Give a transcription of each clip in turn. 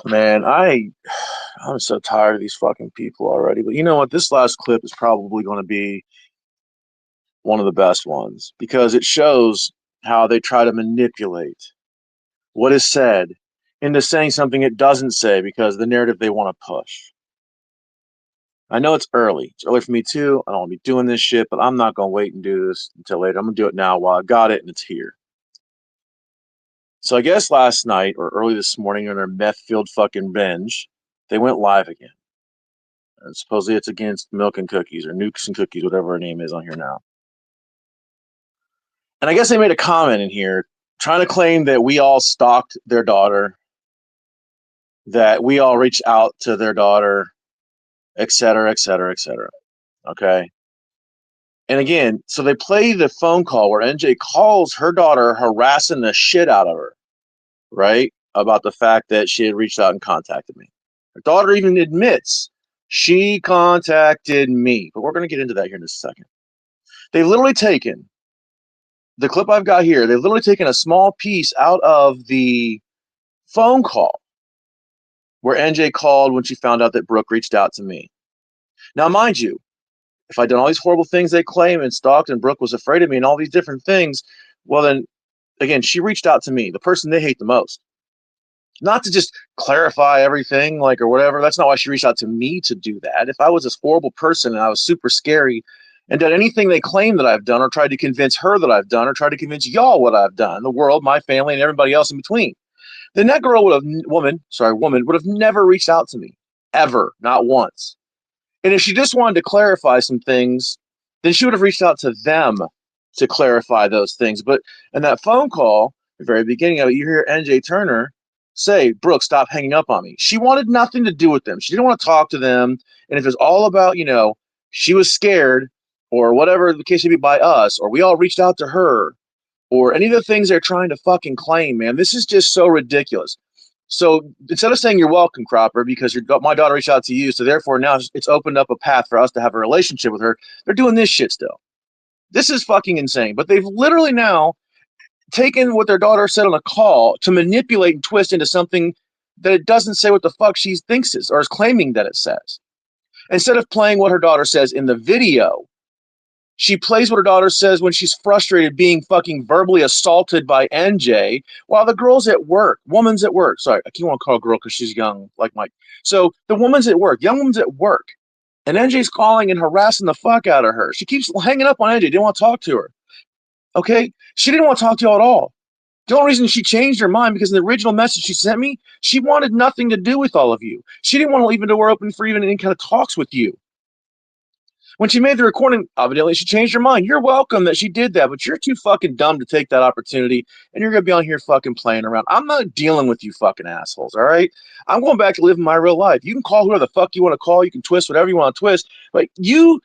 Man, I'm so tired of these fucking people already. But you know what? This last clip is probably going to be one of the best ones because it shows how they try to manipulate what is said into saying something it doesn't say because the narrative they want to push. I know it's early. It's early for me too. I don't want to be doing this shit, but I'm not going to wait and do this until later. I'm going to do it now while I've got it and it's here. So I guess last night or early this morning on their meth filled fucking binge, they went live again. And supposedly it's against Milk and Cookies or Nukes and Cookies, whatever her name is on here now. And I guess they made a comment in here trying to claim that we all stalked their daughter, that we all reached out to their daughter, et cetera, et cetera, et cetera. Okay. And again, so they play the phone call where NJ calls her daughter harassing the shit out of her, right? About the fact that she had reached out and contacted me. Her daughter even admits she contacted me, but we're going to get into that here in a second. They've literally taken the clip I've got here, they've literally taken a small piece out of the phone call where NJ called when she found out that Brooke reached out to me. Now, mind you, if I'd done all these horrible things they claim and stalked and Brooke was afraid of me and all these different things, well, then, again, she reached out to me, the person they hate the most. Not to just clarify everything, like, or whatever. That's not why she reached out to me to do that. If I was this horrible person and I was super scary and done anything they claim that I've done or tried to convince her that I've done or tried to convince y'all what I've done, the world, my family, and everybody else in between, then that girl woman would have never reached out to me. Ever. Not once. And if she just wanted to clarify some things, then she would have reached out to them to clarify those things. But in that phone call, the very beginning of it, you hear NJ Turner say, Brooke, stop hanging up on me. She wanted nothing to do with them. She didn't want to talk to them. And if it's all about, she was scared or whatever the case may be by us, or we all reached out to her, or any of the things they're trying to fucking claim, man, this is just so ridiculous. So instead of saying you're welcome, Cropper, because my daughter reached out to you, so therefore now it's opened up a path for us to have a relationship with her, they're doing this shit still. This is fucking insane. But they've literally now taken what their daughter said on a call to manipulate and twist into something that it doesn't say what the fuck she thinks is or is claiming that it says. Instead of playing what her daughter says in the video, she plays what her daughter says when she's frustrated being fucking verbally assaulted by NJ while the girl's at work. Woman's at work. Sorry, I can't want to call her girl because she's young, like Mike. So the woman's at work. Young woman's at work. And NJ's calling and harassing the fuck out of her. She keeps hanging up on NJ. Didn't want to talk to her. Okay? She didn't want to talk to you at all. The only reason she changed her mind because in the original message she sent me, she wanted nothing to do with all of you. She didn't want to leave the door open for even any kind of talks with you. When she made the recording, evidently she changed her mind. You're welcome that she did that, but you're too fucking dumb to take that opportunity, and you're going to be on here fucking playing around. I'm not dealing with you fucking assholes, all right? I'm going back to living my real life. You can call whoever the fuck you want to call. You can twist whatever you want to twist, but you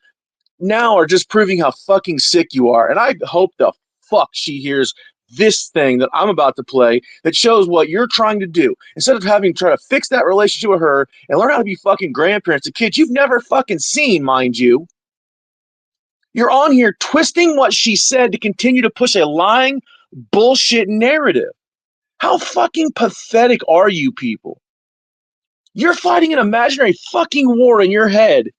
now are just proving how fucking sick you are, and I hope the fuck she hears this thing that I'm about to play that shows what you're trying to do. Instead of having to try to fix that relationship with her and learn how to be fucking grandparents to kids you've never fucking seen, mind you, you're on here twisting what she said to continue to push a lying bullshit narrative. How fucking pathetic are you people? You're fighting an imaginary fucking war in your head.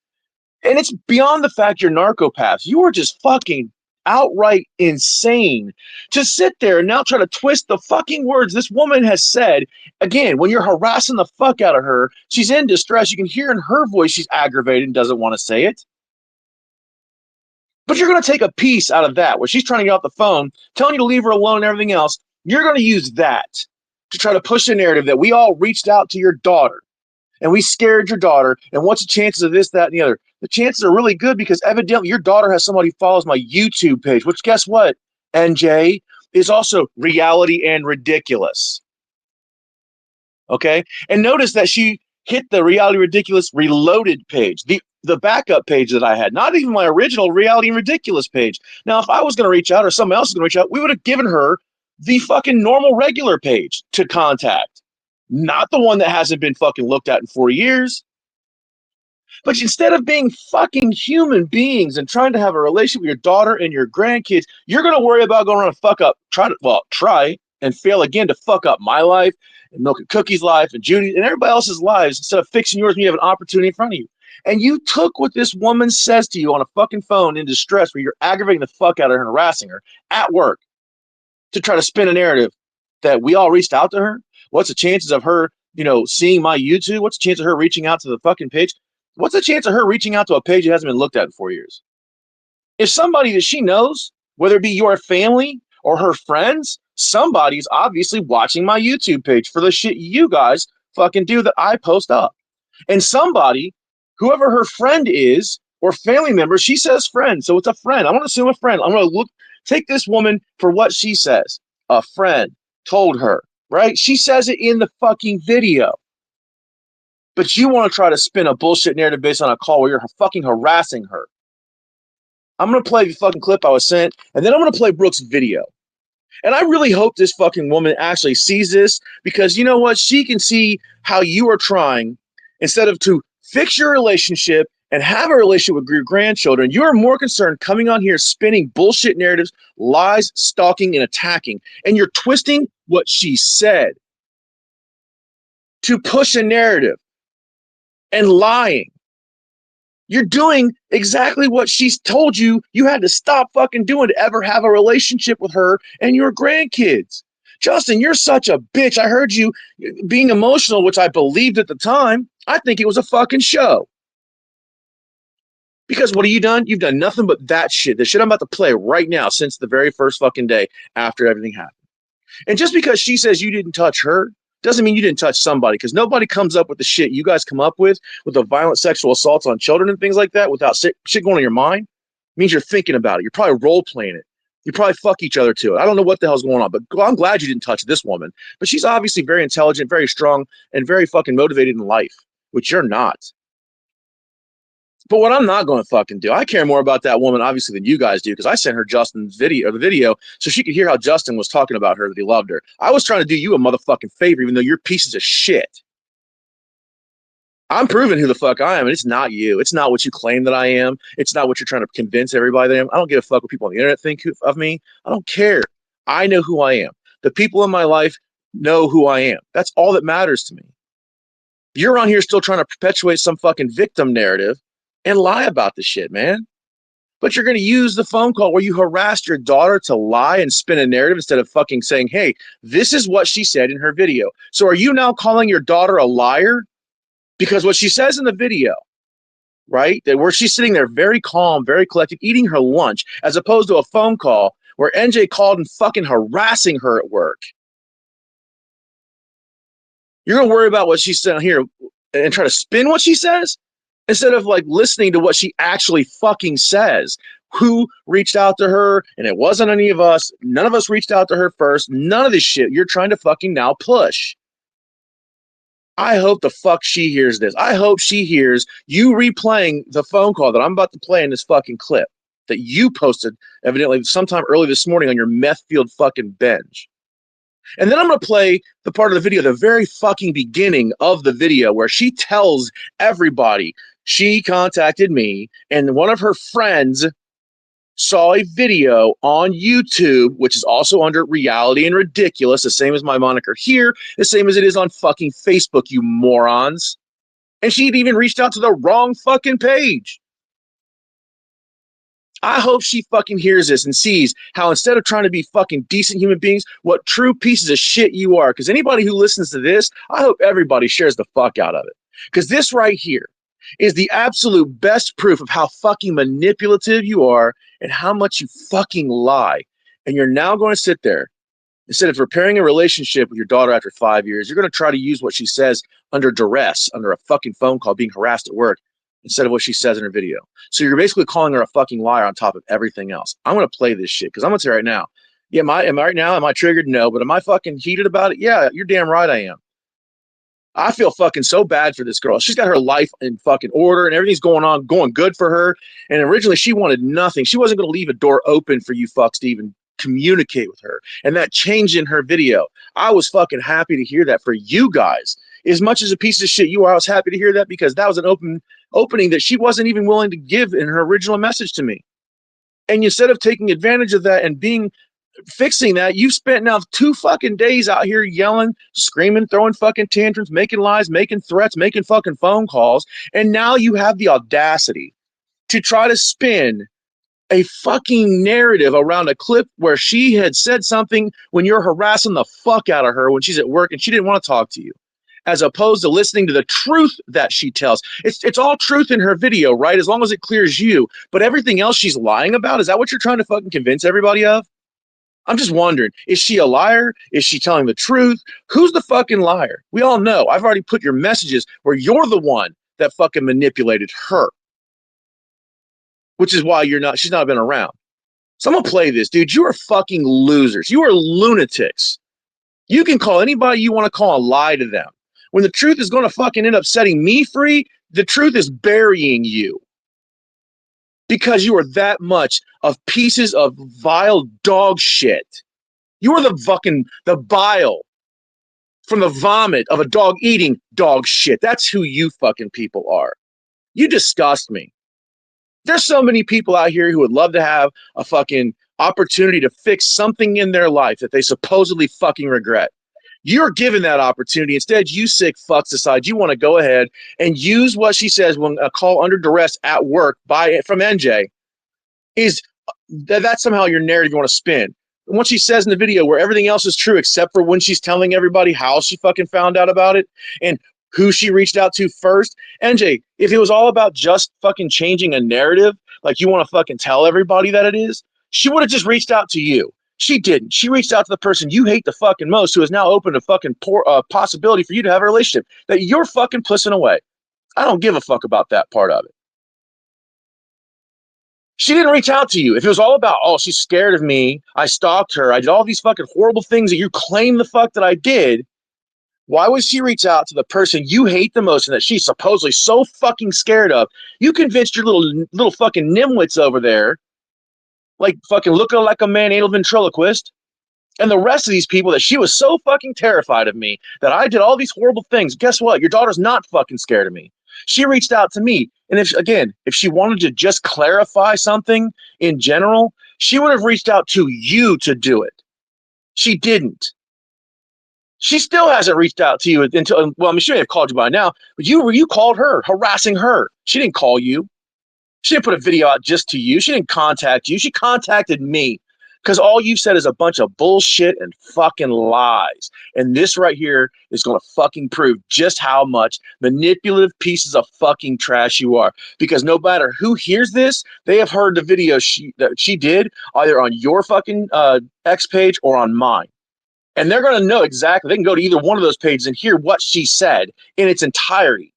And it's beyond the fact you're narcopaths. You are just fucking outright insane to sit there and now try to twist the fucking words this woman has said. Again, when you're harassing the fuck out of her, she's in distress. You can hear in her voice she's aggravated and doesn't want to say it. But you're going to take a piece out of that where she's trying to get off the phone, telling you to leave her alone and everything else. You're going to use that to try to push a narrative that we all reached out to your daughter and we scared your daughter. And what's the chances of this, that, and the other? The chances are really good because evidently your daughter has somebody who follows my YouTube page, which guess what, NJ, is also reality and ridiculous. Okay? And notice that she hit the reality ridiculous reloaded page, the backup page that I had, not even my original reality and ridiculous page. Now, if I was going to reach out or someone else was going to reach out, we would have given her the fucking normal regular page to contact, not the one that hasn't been fucking looked at in 40 years. But instead of being fucking human beings and trying to have a relationship with your daughter and your grandkids, you're going to worry about going around and try and fail again to fuck up my life and Milk and Cookie's life and Judy and everybody else's lives instead of fixing yours when you have an opportunity in front of you. And you took what this woman says to you on a fucking phone in distress where you're aggravating the fuck out of her and harassing her at work to try to spin a narrative that we all reached out to her. What's the chances of her, seeing my YouTube? What's the chance of her reaching out to the fucking page? What's the chance of her reaching out to a page that hasn't been looked at in 4 years? If somebody that she knows, whether it be your family or her friends, somebody's obviously watching my YouTube page for the shit you guys fucking do that I post up. And somebody, whoever her friend is or family member, she says friend, so it's a friend. I'm going to assume a friend. I'm going to take this woman for what she says. A friend told her, right? She says it in the fucking video. But you want to try to spin a bullshit narrative based on a call where you're fucking harassing her. I'm going to play the fucking clip I was sent, and then I'm going to play Brooke's video. And I really hope this fucking woman actually sees this, because you know what? She can see how you are trying, instead of to fix your relationship and have a relationship with your grandchildren, you are more concerned coming on here spinning bullshit narratives, lies, stalking, and attacking. And you're twisting what she said to push a narrative and lying. You're doing exactly what she's told you had to stop fucking doing to ever have a relationship with her and your grandkids. Justin, you're such a bitch. I heard you being emotional, which I believed at the time. I think it was a fucking show. Because what have you done? You've done nothing but that shit. The shit I'm about to play right now since the very first fucking day after everything happened. And just because she says you didn't touch her doesn't mean you didn't touch somebody, because nobody comes up with the shit you guys come up with the violent sexual assaults on children and things like that without shit going in your mind. It means you're thinking about it. You're probably role playing it. You probably fuck each other to it. I don't know what the hell's going on, but I'm glad you didn't touch this woman. But she's obviously very intelligent, very strong, and very fucking motivated in life, which you're not. But what I'm not going to fucking do, I care more about that woman, obviously, than you guys do, because I sent her Justin's video, so she could hear how Justin was talking about her, that he loved her. I was trying to do you a motherfucking favor, even though you're pieces of shit. I'm proving who the fuck I am, and it's not you. It's not what you claim that I am. It's not what you're trying to convince everybody that I am. I don't give a fuck what people on the internet think of me. I don't care. I know who I am. The people in my life know who I am. That's all that matters to me. You're on here still trying to perpetuate some fucking victim narrative and lie about the shit, man. But you're going to use the phone call where you harassed your daughter to lie and spin a narrative instead of fucking saying, hey, this is what she said in her video. So are you now calling your daughter a liar? Because what she says in the video, right, that where she's sitting there very calm, very collected, eating her lunch, as opposed to a phone call where NJ called and fucking harassing her at work. You're going to worry about what she said here and try to spin what she says? Instead of like listening to what she actually fucking says. Who reached out to her? And it wasn't any of us. None of us reached out to her first. None of this shit you're trying to fucking now push. I hope the fuck she hears this. I hope she hears you replaying the phone call that I'm about to play in this fucking clip that you posted evidently sometime early this morning on your meth-fueled fucking binge. And then I'm going to play the part of the video, the very fucking beginning of the video, where she tells everybody she contacted me and one of her friends saw a video on YouTube, which is also under Reality and Ridiculous, the same as my moniker here, the same as it is on fucking Facebook, you morons. And she'd even reached out to the wrong fucking page. I hope she fucking hears this and sees how instead of trying to be fucking decent human beings, what true pieces of shit you are. Because anybody who listens to this, I hope everybody shares the fuck out of it. Because this right here is the absolute best proof of how fucking manipulative you are and how much you fucking lie. And you're now going to sit there, instead of repairing a relationship with your daughter after 5 years, you're going to try to use what she says under duress, under a fucking phone call, being harassed at work, instead of what she says in her video. So you're basically calling her a fucking liar on top of everything else. I'm going to play this shit, because I'm going to tell you right now, yeah, am I triggered? No. But am I fucking heated about it? Yeah, you're damn right I am. I feel fucking so bad for this girl. She's got her life in fucking order and everything's going good for her. And originally she wanted nothing. She wasn't going to leave a door open for you fucks to even communicate with her. And that changed in her video. I was fucking happy to hear that for you guys. As much as a piece of shit you are, I was happy to hear that, because that was an opening that she wasn't even willing to give in her original message to me. And instead of taking advantage of that and being fixing that, you've spent now 2 fucking days out here yelling, screaming, throwing fucking tantrums, making lies, making threats, making fucking phone calls, and now you have the audacity to try to spin a fucking narrative around a clip where she had said something when you're harassing the fuck out of her when she's at work and she didn't want to talk to you, as opposed to listening to the truth that she tells. It's all truth in her video, right? As long as it clears you. But everything else she's lying about, is that what you're trying to fucking convince everybody of? I'm just wondering, is she a liar? Is she telling the truth? Who's the fucking liar? We all know. I've already put your messages where you're the one that fucking manipulated her, which is why she's not been around. So I'm gonna play this, dude. You are fucking losers. You are lunatics. You can call anybody you want to call and lie to them. When the truth is going to fucking end up setting me free, the truth is burying you. Because you are that much of pieces of vile dog shit. You are the bile from the vomit of a dog eating dog shit. That's who you fucking people are. You disgust me. There's so many people out here who would love to have a fucking opportunity to fix something in their life that they supposedly fucking regret. You're given that opportunity. Instead, you sick fucks decide you want to go ahead and use what she says when a call under duress at work from NJ is that's somehow your narrative you want to spin. And what she says in the video where everything else is true except for when she's telling everybody how she fucking found out about it and who she reached out to first. NJ, if it was all about just fucking changing a narrative, like you want to fucking tell everybody that it is, she would have just reached out to you. She didn't. She reached out to the person you hate the fucking most, who is now open to fucking possibility for you to have a relationship that you're fucking pissing away. I don't give a fuck about that part of it. She didn't reach out to you. If it was all about, oh, she's scared of me, I stalked her, I did all these fucking horrible things that you claim the fuck that I did, why would she reach out to the person you hate the most and that she's supposedly so fucking scared of? You convinced your little fucking nimwits over there, like fucking looking like a man anal ventriloquist, and the rest of these people that she was so fucking terrified of me that I did all these horrible things. Guess what? Your daughter's not fucking scared of me. She reached out to me. And if she wanted to just clarify something in general, she would have reached out to you to do it. She didn't. She still hasn't reached out to you until, well, I mean, she may have called you by now, but you called her, harassing her. She didn't call you. She didn't put a video out just to you. She didn't contact you. She contacted me because all you said is a bunch of bullshit and fucking lies. And this right here is going to fucking prove just how much manipulative pieces of fucking trash you are. Because no matter who hears this, they have heard the video that she did either on your fucking X page or on mine. And they're going to know exactly. They can go to either one of those pages and hear what she said in its entirety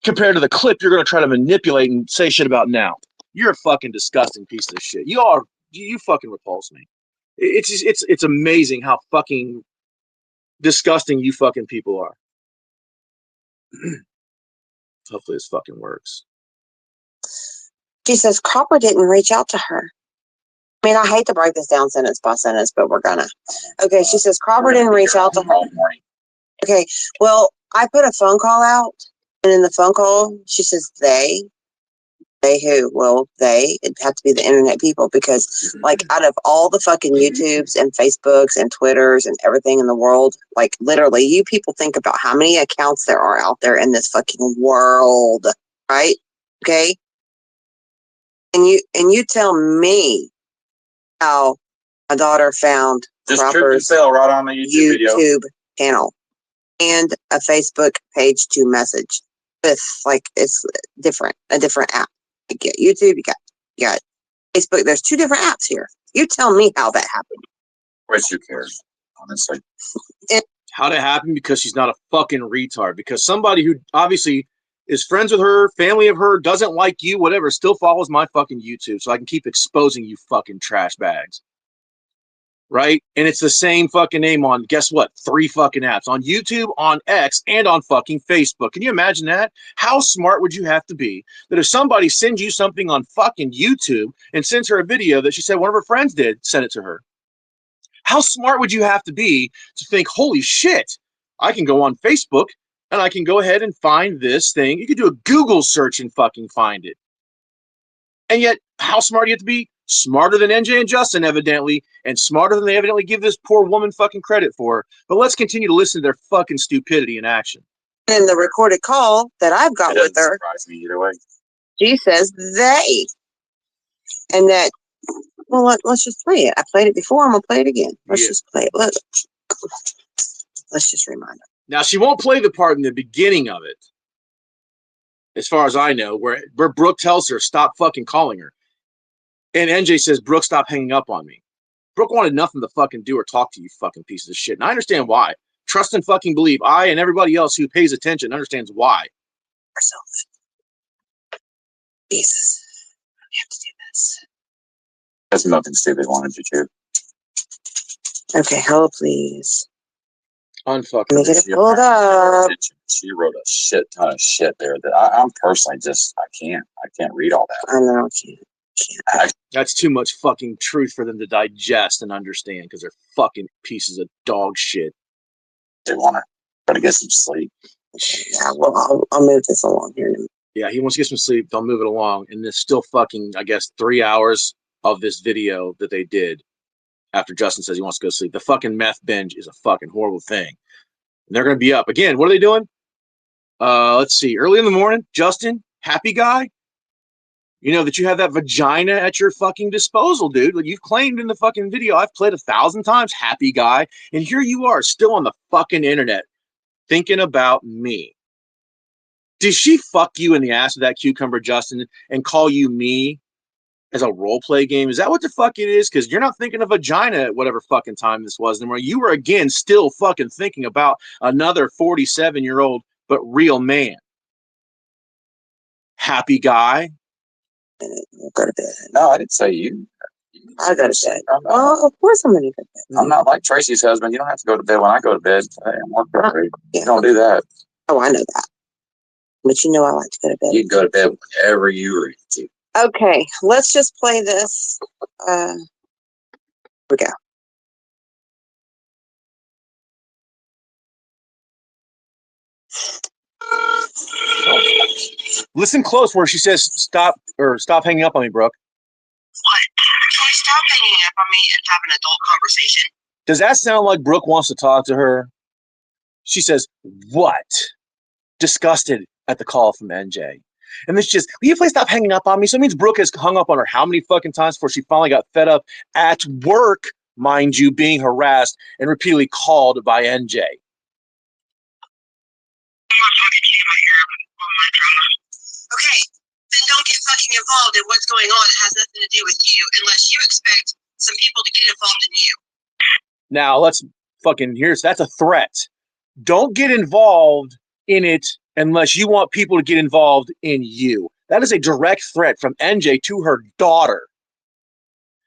compared to the clip you're going to try to manipulate and say shit about now. You're a fucking disgusting piece of shit. You fucking repulse me. It's amazing how fucking disgusting you fucking people are. Hopefully this fucking works. She says Cropper didn't reach out to her. I mean, I hate to break this down sentence by sentence, but we're gonna. Okay, she says Cropper didn't reach out to her. Okay, well, I put a phone call out, and in the phone call, she says they who? Well, it'd have to be the internet people, because like out of all the fucking YouTubes and Facebooks and Twitters and everything in the world, like literally, you people think about how many accounts there are out there in this fucking world, right? Okay, and you tell me how my daughter found Cropper's right on the YouTube channel and a Facebook page to message with, like, it's a different app. You get YouTube, you got Facebook. There's 2 different apps here. You tell me how that happened. Which you cares, honestly. How'd it happen? Because she's not a fucking retard. Because somebody who obviously is friends with her, family of her, doesn't like you, whatever, still follows my fucking YouTube so I can keep exposing you fucking trash bags. Right? And it's the same fucking name on, guess what? 3 fucking apps. On YouTube, on X, and on fucking Facebook. Can you imagine that? How smart would you have to be that if somebody sends you something on fucking YouTube and sends her a video that she said one of her friends did, send it to her? How smart would you have to be to think, holy shit, I can go on Facebook and I can go ahead and find this thing. You could do a Google search and fucking find it. And yet, how smart do you have to be Smarter than NJ and Justin, evidently, and smarter than they evidently give this poor woman fucking credit for. But let's continue to listen to their fucking stupidity in action. In the recorded call that I've got with her, surprise me either way. she says they. And that, well, let's just play it. I played it before. I'm going to play it again. Let's just play it. Let's just remind her. Now, she won't play the part in the beginning of it, as far as I know, where Brooke tells her, stop fucking calling her. And NJ says, Brooke, stop hanging up on me. Brooke wanted nothing to fucking do or talk to you fucking pieces of shit. And I understand why. Trust and fucking believe. I and everybody else who pays attention understands why. Ourselves. Jesus. We have to do this. That's nothing stupid wanted you to. Okay, hello, please. Unfucking. Let me get it pulled up. She wrote a shit ton of shit there that I'm personally just, I can't read all that. I know, I can't. That's too much fucking truth for them to digest and understand because they're fucking pieces of dog shit. They want to try to get some sleep. Yeah, well, I'll move this along here. Yeah, he wants to get some sleep. They'll move it along. And there's still fucking, I guess, 3 hours of this video that they did after Justin says he wants to go to sleep. The fucking meth binge is a fucking horrible thing. And they're going to be up. Again, what are they doing? Let's see. Early in the morning, Justin, happy guy. You know that you have that vagina at your fucking disposal, dude. Like you've claimed in the fucking video, I've played 1,000 times, happy guy. And here you are, still on the fucking internet, thinking about me. Did she fuck you in the ass with that cucumber, Justin, and call you me as a role play game? Is that what the fuck it is? Because you're not thinking of vagina at whatever fucking time this was anymore. You were again still fucking thinking about another 47-year-old but real man. Happy guy. We'll go to bed. No, I didn't say you. I go to bed. Oh, of course I'm going to go to bed. I'm not like Tracy's husband. You don't have to go to bed when I go to bed. Hey, I'm working already. You don't do that. Oh, I know that. But you know I like to go to bed. You can go to bed whenever you ready to. Okay, let's just play this. Here we go. Listen close where she says stop hanging up on me, Brooke. What? Stop hanging up on me and have an adult conversation. Does that sound like Brooke wants to talk to her? She says, what? Disgusted at the call from NJ. And this just, will you please stop hanging up on me? So it means Brooke has hung up on her how many fucking times before she finally got fed up at work, mind you, being harassed and repeatedly called by NJ. Okay, then don't get fucking involved in what's going on. It has nothing to do with you unless you expect some people to get involved in you. Now let's fucking, that's a threat. Don't get involved in it unless you want people to get involved in you. That is a direct threat from NJ to her daughter.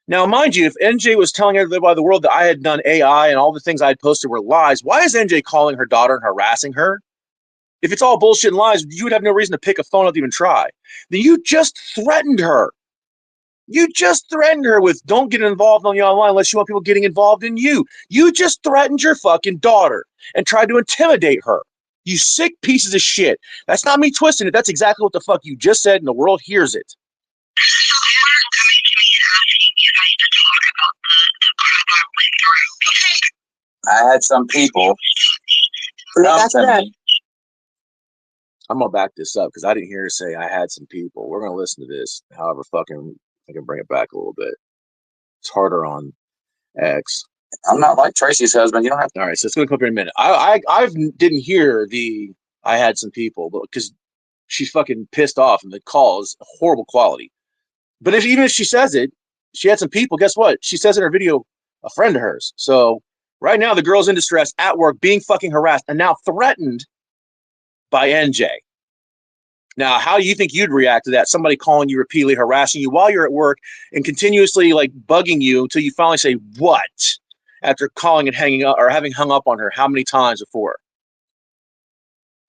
Now, mind you, if NJ was telling everybody by the world that I had done AI and all the things I had posted were lies, why is NJ calling her daughter and harassing her? If it's all bullshit and lies, you would have no reason to pick a phone up to even try. Then you just threatened her. You just threatened her with don't get involved on the online unless you want people getting involved in you. You just threatened your fucking daughter and tried to intimidate her. You sick pieces of shit. That's not me twisting it. That's exactly what the fuck you just said and the world hears it. I had some people come to me. I'm going to back this up because I didn't hear her say I had some people. We're going to listen to this. However, fucking, I can bring it back a little bit. It's harder on X. I'm not like Tracy's husband. You don't have to. All right, so it's going to come up here in a minute. I didn't hear the I had some people, but because she's fucking pissed off and the call is horrible quality. But even if she says it, she had some people, guess what? She says in her video, a friend of hers. So right now the girl's in distress at work, being fucking harassed and now threatened by NJ. Now, how do you think you'd react to that? Somebody calling you repeatedly, harassing you while you're at work and continuously like bugging you until you finally say, what? After calling and hanging up or having hung up on her how many times before?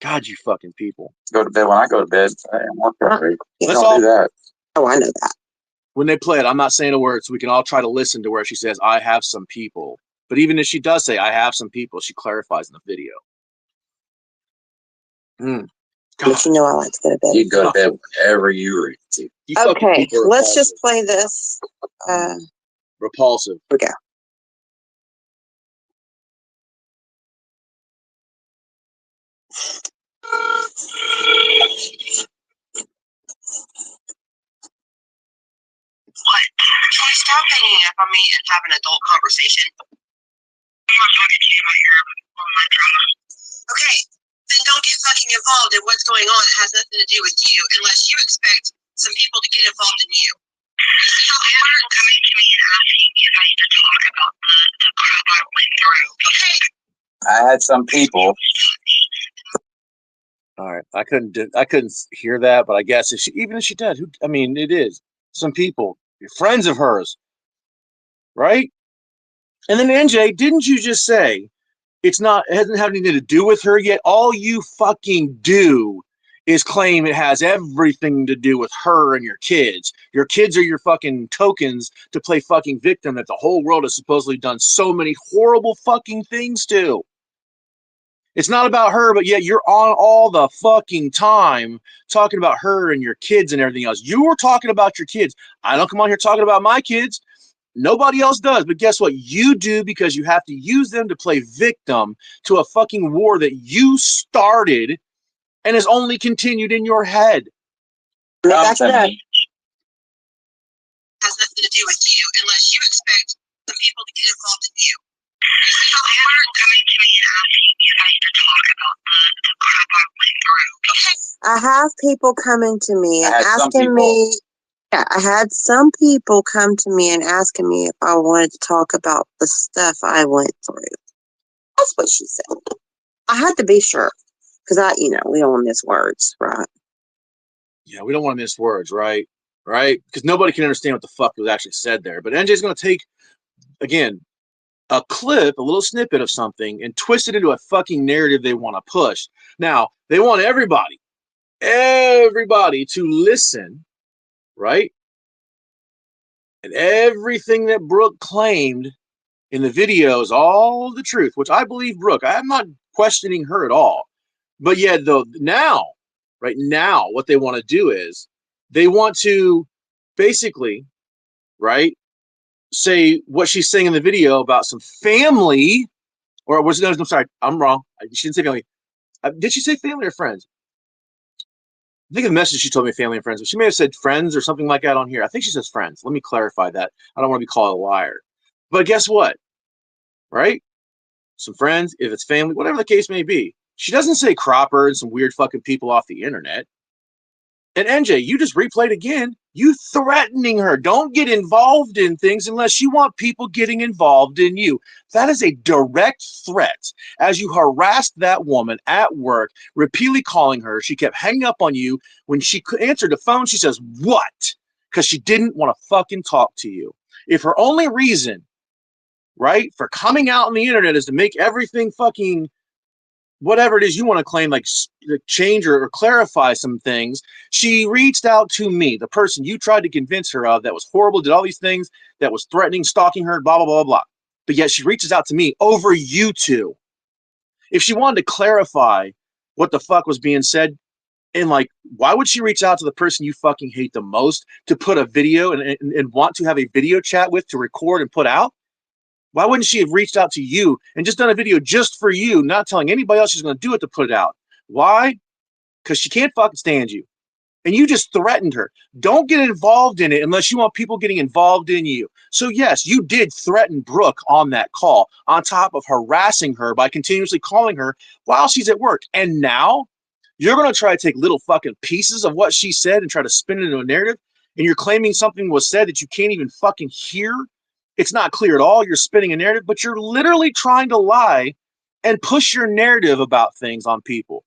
God, you fucking people. Go to bed when I go to bed. Hey, I'm working already. Let's Don't all do that. Oh, I know that. When they play it, I'm not saying a word, so we can all try to listen to where she says, I have some people. But even if she does say, I have some people, she clarifies in the video. But you know I like to go to bed. You go to bed whenever you're ready to. You fucking Okay, people are let's just repulsive. play this. Repulsive. Here we go. What? Can you stop hanging up on me and have an adult conversation? I'm not talking to you about your online drama. Okay, then don't get fucking involved in what's going on. It has nothing to do with you unless you expect some people to get involved in you. So everyone coming to me and asking me if I need to talk about the crap I went through. Okay. I had some people. All right, I couldn't hear that, but I guess even if she did, I mean, it is some people, friends of hers, right? And then NJ, didn't you just say it hasn't had anything to do with her yet? All you fucking do is claim it has everything to do with her and your kids. Your kids are your fucking tokens to play fucking victim that the whole world has supposedly done so many horrible fucking things to. It's not about her, but yet you're on all the fucking time talking about her and your kids and everything else. You were talking about your kids. I don't come on here talking about my kids. Nobody else does. But guess what? You do, because you have to use them to play victim to a fucking war that you started and has only continued in your head. Back to that. Has nothing to do with you unless you expect some people to get involved in you. So everyone coming to me and asking me if I need to talk about the crap I went through. Okay. I have people coming to me and I had some asking people. me. Yeah, I had some people come to me and asking me if I wanted to talk about the stuff I went through. That's what she said. I had to be sure because we don't want to miss words, right? Yeah, we don't want to miss words, right? Right? Because nobody can understand what the fuck was actually said there. But NJ's going to take, again, a clip, a little snippet of something, and twist it into a fucking narrative they want to push. Now, they want everybody to listen, right? And everything that Brooke claimed in the video is all the truth, which I believe Brooke. I'm not questioning her at all. But yet, though, right now, what they want to do is they want to basically, right, say what she's saying in the video about some family, or was it? No, I'm sorry, I'm wrong. She didn't say family. Did she say family or friends? I think in the message she told me family and friends, but she may have said friends or something like that on here. I think she says friends. Let me clarify that. I don't want to be called a liar. But guess what? Right? Some friends, if it's family, whatever the case may be. She doesn't say Cropper and some weird fucking people off the internet. And NJ, you just replayed again. You threatening her. Don't get involved in things unless you want people getting involved in you. That is a direct threat. As you harassed that woman at work, repeatedly calling her, she kept hanging up on you. When she answered the phone, she says, "What?" Because she didn't want to fucking talk to you. If her only reason, right, for coming out on the internet is to make everything fucking whatever it is you want to claim, like change or clarify some things, she reached out to me, the person you tried to convince her of that was horrible, did all these things, that was threatening, stalking her, blah, blah, blah, blah. But yet she reaches out to me over you two. If she wanted to clarify what the fuck was being said, and like, why would she reach out to the person you fucking hate the most to put a video and want to have a video chat with to record and put out? Why wouldn't she have reached out to you and just done a video just for you, not telling anybody else she's going to do it to put it out? Why? Because she can't fucking stand you. And you just threatened her. Don't get involved in it unless you want people getting involved in you. So yes, you did threaten Brooke on that call, on top of harassing her by continuously calling her while she's at work. And now you're going to try to take little fucking pieces of what she said and try to spin it into a narrative. And you're claiming something was said that you can't even fucking hear. It's not clear at all. You're spinning a narrative, but you're literally trying to lie and push your narrative about things on people.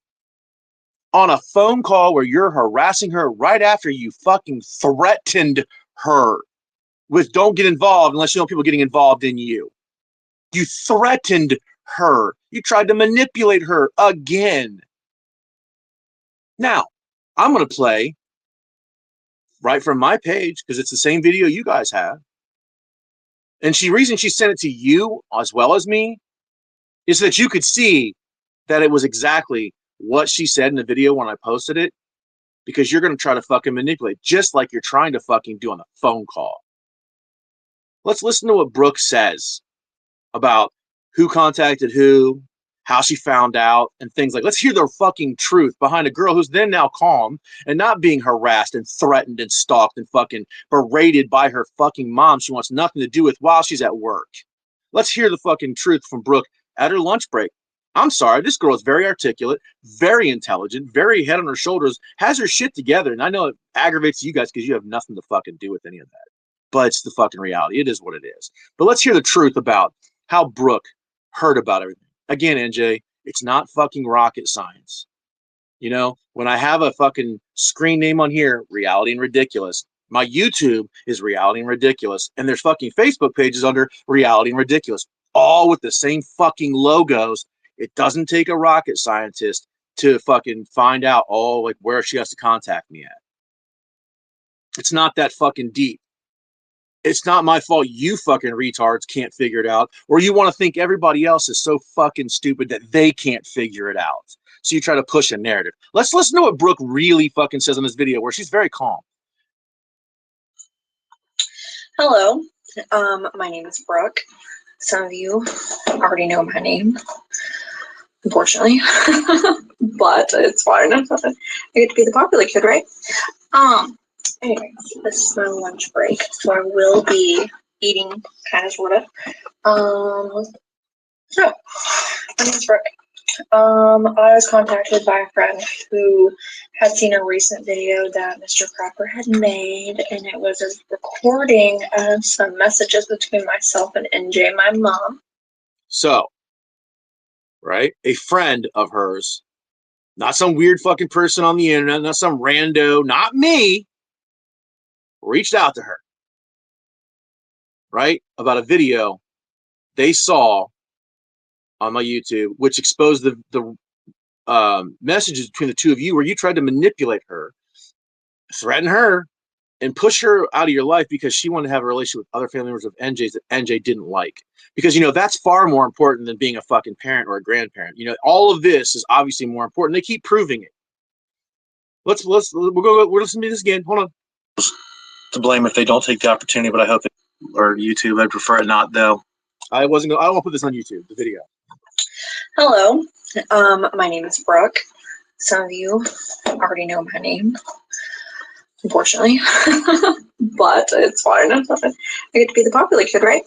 On a phone call where you're harassing her right after you fucking threatened her with don't get involved unless you know people getting involved in you. You threatened her. You tried to manipulate her again. Now, I'm going to play right from my page because it's the same video you guys have. And the reason she sent it to you as well as me is that you could see that it was exactly what she said in the video when I posted it, because you're going to try to fucking manipulate, just like you're trying to fucking do on a phone call. Let's listen to what Brooke says about who contacted who, how she found out, and things like. Let's hear the fucking truth behind a girl who's then now calm and not being harassed and threatened and stalked and fucking berated by her fucking mom she wants nothing to do with while she's at work. Let's hear the fucking truth from Brooke at her lunch break. I'm sorry, this girl is very articulate, very intelligent, very head on her shoulders, has her shit together, and I know it aggravates you guys because you have nothing to fucking do with any of that. But it's the fucking reality. It is what it is. But let's hear the truth about how Brooke heard about everything. Again, NJ, it's not fucking rocket science. You know, when I have a fucking screen name on here, Reality and Ridiculous, my YouTube is Reality and Ridiculous, and there's fucking Facebook pages under Reality and Ridiculous, all with the same fucking logos. It doesn't take a rocket scientist to fucking find out, like where she has to contact me at. It's not that fucking deep. It's not my fault you fucking retards can't figure it out, or you want to think everybody else is so fucking stupid that they can't figure it out. So you try to push a narrative. Let's listen to what Brooke really fucking says in this video, where she's very calm. Hello, my name is Brooke. Some of you already know my name, unfortunately, but it's fine. I get to be the popular kid, right? Anyway, this is my lunch break, so I will be eating kind of sort of. So, my name's Brooke. I was contacted by a friend who had seen a recent video that Mr. Cropper had made, and it was a recording of some messages between myself and NJ, my mom. So, right, a friend of hers, not some weird fucking person on the internet, not some rando, not me, reached out to her, right, about a video they saw on my YouTube, which exposed the messages between the two of you, where you tried to manipulate her, threaten her, and push her out of your life because she wanted to have a relationship with other family members of NJ's that NJ didn't like. Because, you know, that's far more important than being a fucking parent or a grandparent. You know, all of this is obviously more important. They keep proving it. We're listening to this again. Hold on. To blame if they don't take the opportunity, but I hope or YouTube. I'd prefer it not, though. I don't want to put this on YouTube, the video. Hello, my name is Brooke. Some of you already know my name, unfortunately, but it's fine. I get to be the popular kid, right?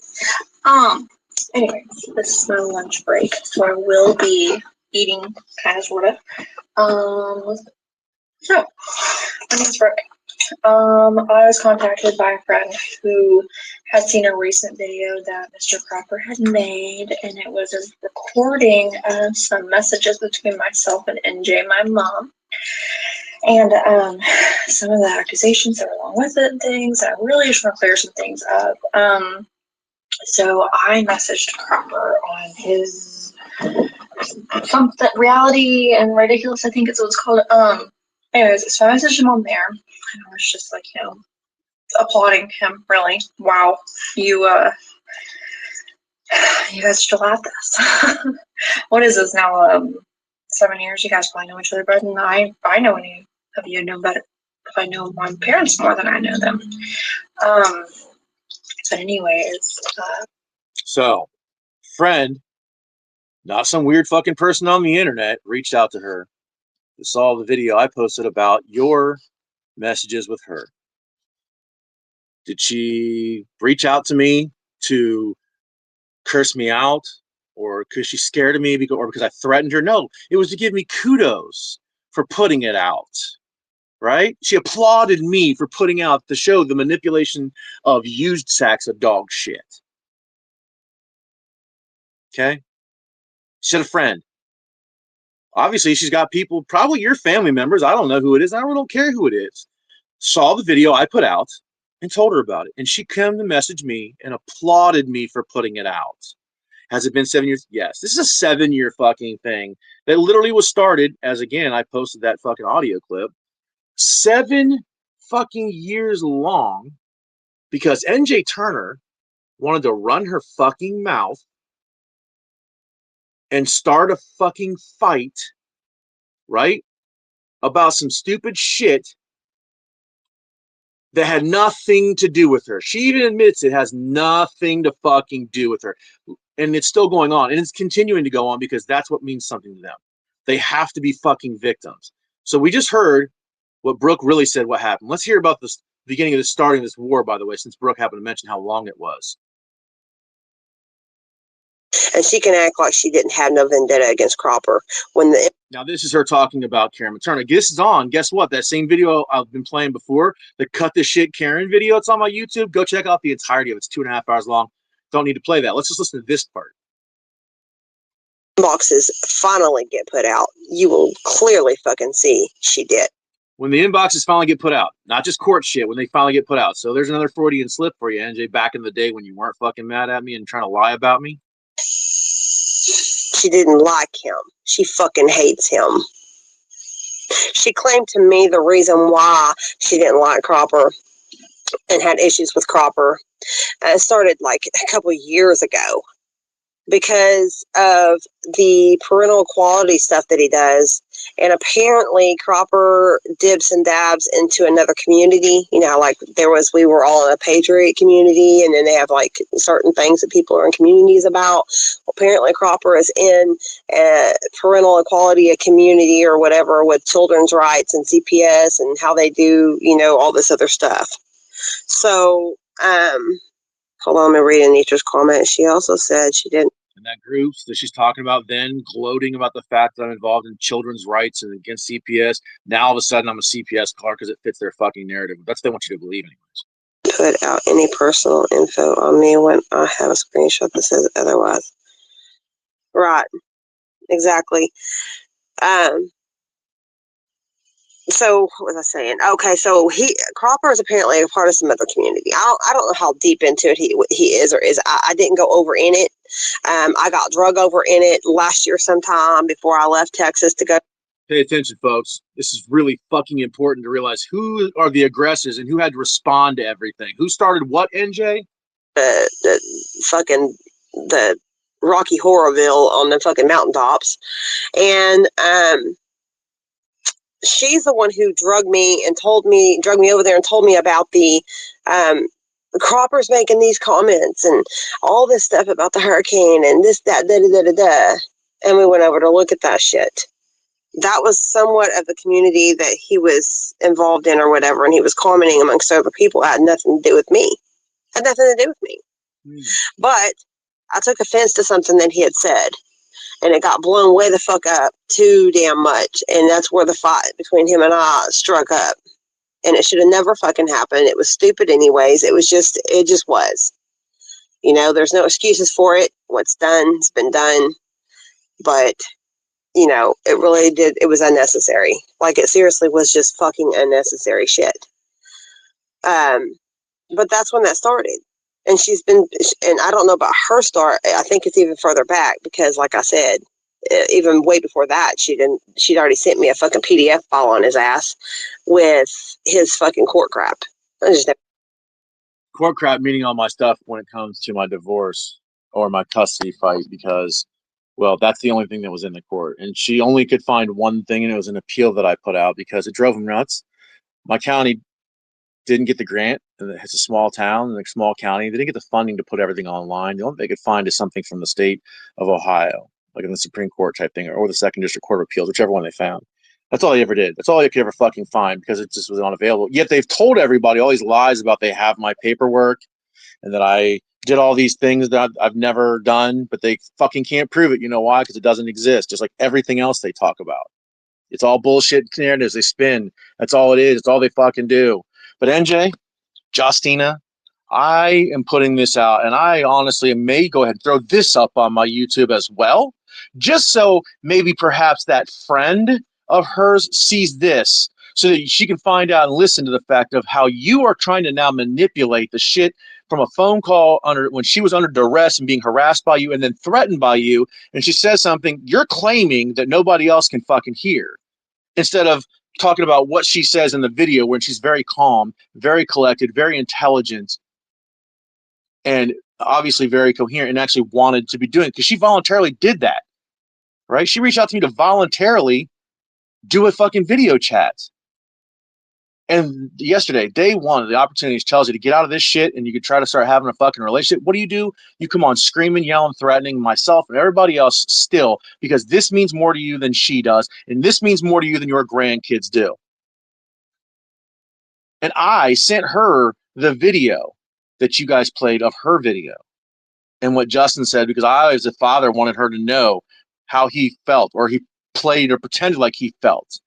Anyway, this is my lunch break, so I will be eating kind of sort of. So, my name's Brooke. I was contacted by a friend who had seen a recent video that Mr. Cropper had made, and it was a recording of some messages between myself and NJ, my mom. And some of the accusations that were along with it and things, I really just want to clear some things up. So I messaged Cropper on his something Reality and Ridiculous, I think it's what it's called. Anyways, so I messaged him on there, and I was just like, you know, applauding him, really. Wow, you guys still at this. What is this now, 7 years? You guys probably know each other better than I know any of you know better. If I know my parents more than I know them. But anyways. So, friend, not some weird fucking person on the internet, reached out to her, saw the video I posted about your messages with her. Did she reach out to me to curse me out, or because she's scared of me, or because I threatened her? No, it was to give me kudos for putting it out, right? She applauded me for putting out the show, the manipulation of used sacks of dog shit. Okay? She said a friend. Obviously, she's got people, probably your family members, I don't know who it is, I really don't care who it is, saw the video I put out and told her about it. And she came to message me and applauded me for putting it out. Has it been 7 years? Yes. This is a 7-year fucking thing that literally was started as, again, I posted that fucking audio clip, 7 fucking years long, because NJ Turner wanted to run her fucking mouth and start a fucking fight right? About some stupid shit that had nothing to do with her. She even admits it has nothing to fucking do with her. And it's still going on. And it's continuing to go on because that's what means something to them. They have to be fucking victims. So we just heard what Brooke really said what happened. Let's hear about this beginning of the starting of this war, by the way, since Brooke happened to mention how long it was. And she can act like she didn't have no vendetta against Cropper. Now, this is her talking about Karen Materna. This is on. Guess what? That same video I've been playing before, the Cut the Shit Karen video, it's on my YouTube. Go check out the entirety of it. It's 2.5 hours long. Don't need to play that. Let's just listen to this part. Boxes finally get put out, you will clearly fucking see she did. When the inboxes finally get put out, not just court shit, when they finally get put out. So there's another Freudian slip for you, NJ, back in the day when you weren't fucking mad at me and trying to lie about me. She didn't like him. She fucking hates him. She claimed to me the reason why she didn't like Cropper and had issues with Cropper started like a couple years ago because of the parental equality stuff that he does. And apparently Cropper dibs and dabs into another community. You know, like we were all in a Patriot community, and then they have like certain things that people are in communities about. Well, apparently Cropper is in a parental equality, a community or whatever with children's rights and CPS and how they do, you know, all this other stuff. So, hold on, I'm reading Anita's comment. She also said she didn't. In that group that she's talking about, then gloating about the fact that I'm involved in children's rights and against CPS. Now all of a sudden I'm a CPS clerk because it fits their fucking narrative. That's what they want you to believe anyways. Put out any personal info on me when I have a screenshot that says otherwise. Right. Exactly. So what was I saying? Okay, so Cropper is apparently a part of some other community. I don't know how deep into it he is or is. I didn't go over in it. I got drug over in it last year sometime before I left Texas to go. Pay attention, folks. This is really fucking important to realize who are the aggressors and who had to respond to everything. Who started what, NJ? The Rocky Horrorville on the fucking mountaintops, and she's the one who drug me over there and told me about the Cropper's making these comments and all this stuff about the hurricane and this, that, da, da, da, da, da. And we went over to look at that shit. That was somewhat of the community that he was involved in or whatever, and he was commenting amongst other people. It had nothing to do with me. But I took offense to something that he had said, and it got blown way the fuck up too damn much. And that's where the fight between him and I struck up. And it should have never fucking happened. It was stupid anyways. It just was. You know, there's no excuses for it. What's done has been done. But, you know, it was unnecessary. Like, it seriously was just fucking unnecessary shit. But that's when that started. And and I don't know about her start. I think it's even further back because, like I said, even way before that, she'd already sent me a fucking PDF file on his ass with his fucking court crap. Court crap meaning all my stuff when it comes to my divorce or my custody fight because, well, that's the only thing that was in the court. And she only could find one thing, and it was an appeal that I put out because it drove him nuts. My county didn't get the grant, and it's a small town and a small county. They didn't get the funding to put everything online. The only thing they could find is something from the state of Ohio, like in the Supreme Court type thing, or the Second District Court of Appeals, whichever one they found. That's all they ever did. That's all they could ever fucking find because it just was unavailable. Yet they've told everybody all these lies about they have my paperwork and that I did all these things that I've never done, but they fucking can't prove it. You know why? Because it doesn't exist, just like everything else they talk about. It's all bullshit narratives they spin. That's all it is. It's all they fucking do. But NJ, Justina, I am putting this out, and I honestly may go ahead and throw this up on my YouTube as well, just so maybe perhaps that friend of hers sees this so that she can find out and listen to the fact of how you are trying to now manipulate the shit from a phone call when she was under duress and being harassed by you and then threatened by you, and she says something you're claiming that nobody else can fucking hear, instead of talking about what she says in the video when she's very calm, very collected, very intelligent, and obviously very coherent and actually wanted to be doing it because she voluntarily did that, right? She reached out to me to voluntarily do a fucking video chat. And yesterday, day one, the opportunity tells you to get out of this shit and you can try to start having a fucking relationship. What do? You come on screaming, yelling, threatening myself and everybody else still, because this means more to you than she does. And this means more to you than your grandkids do. And I sent her the video that you guys played of her video and what Justin said, because I, as a father, wanted her to know how he felt, or he played or pretended like he felt.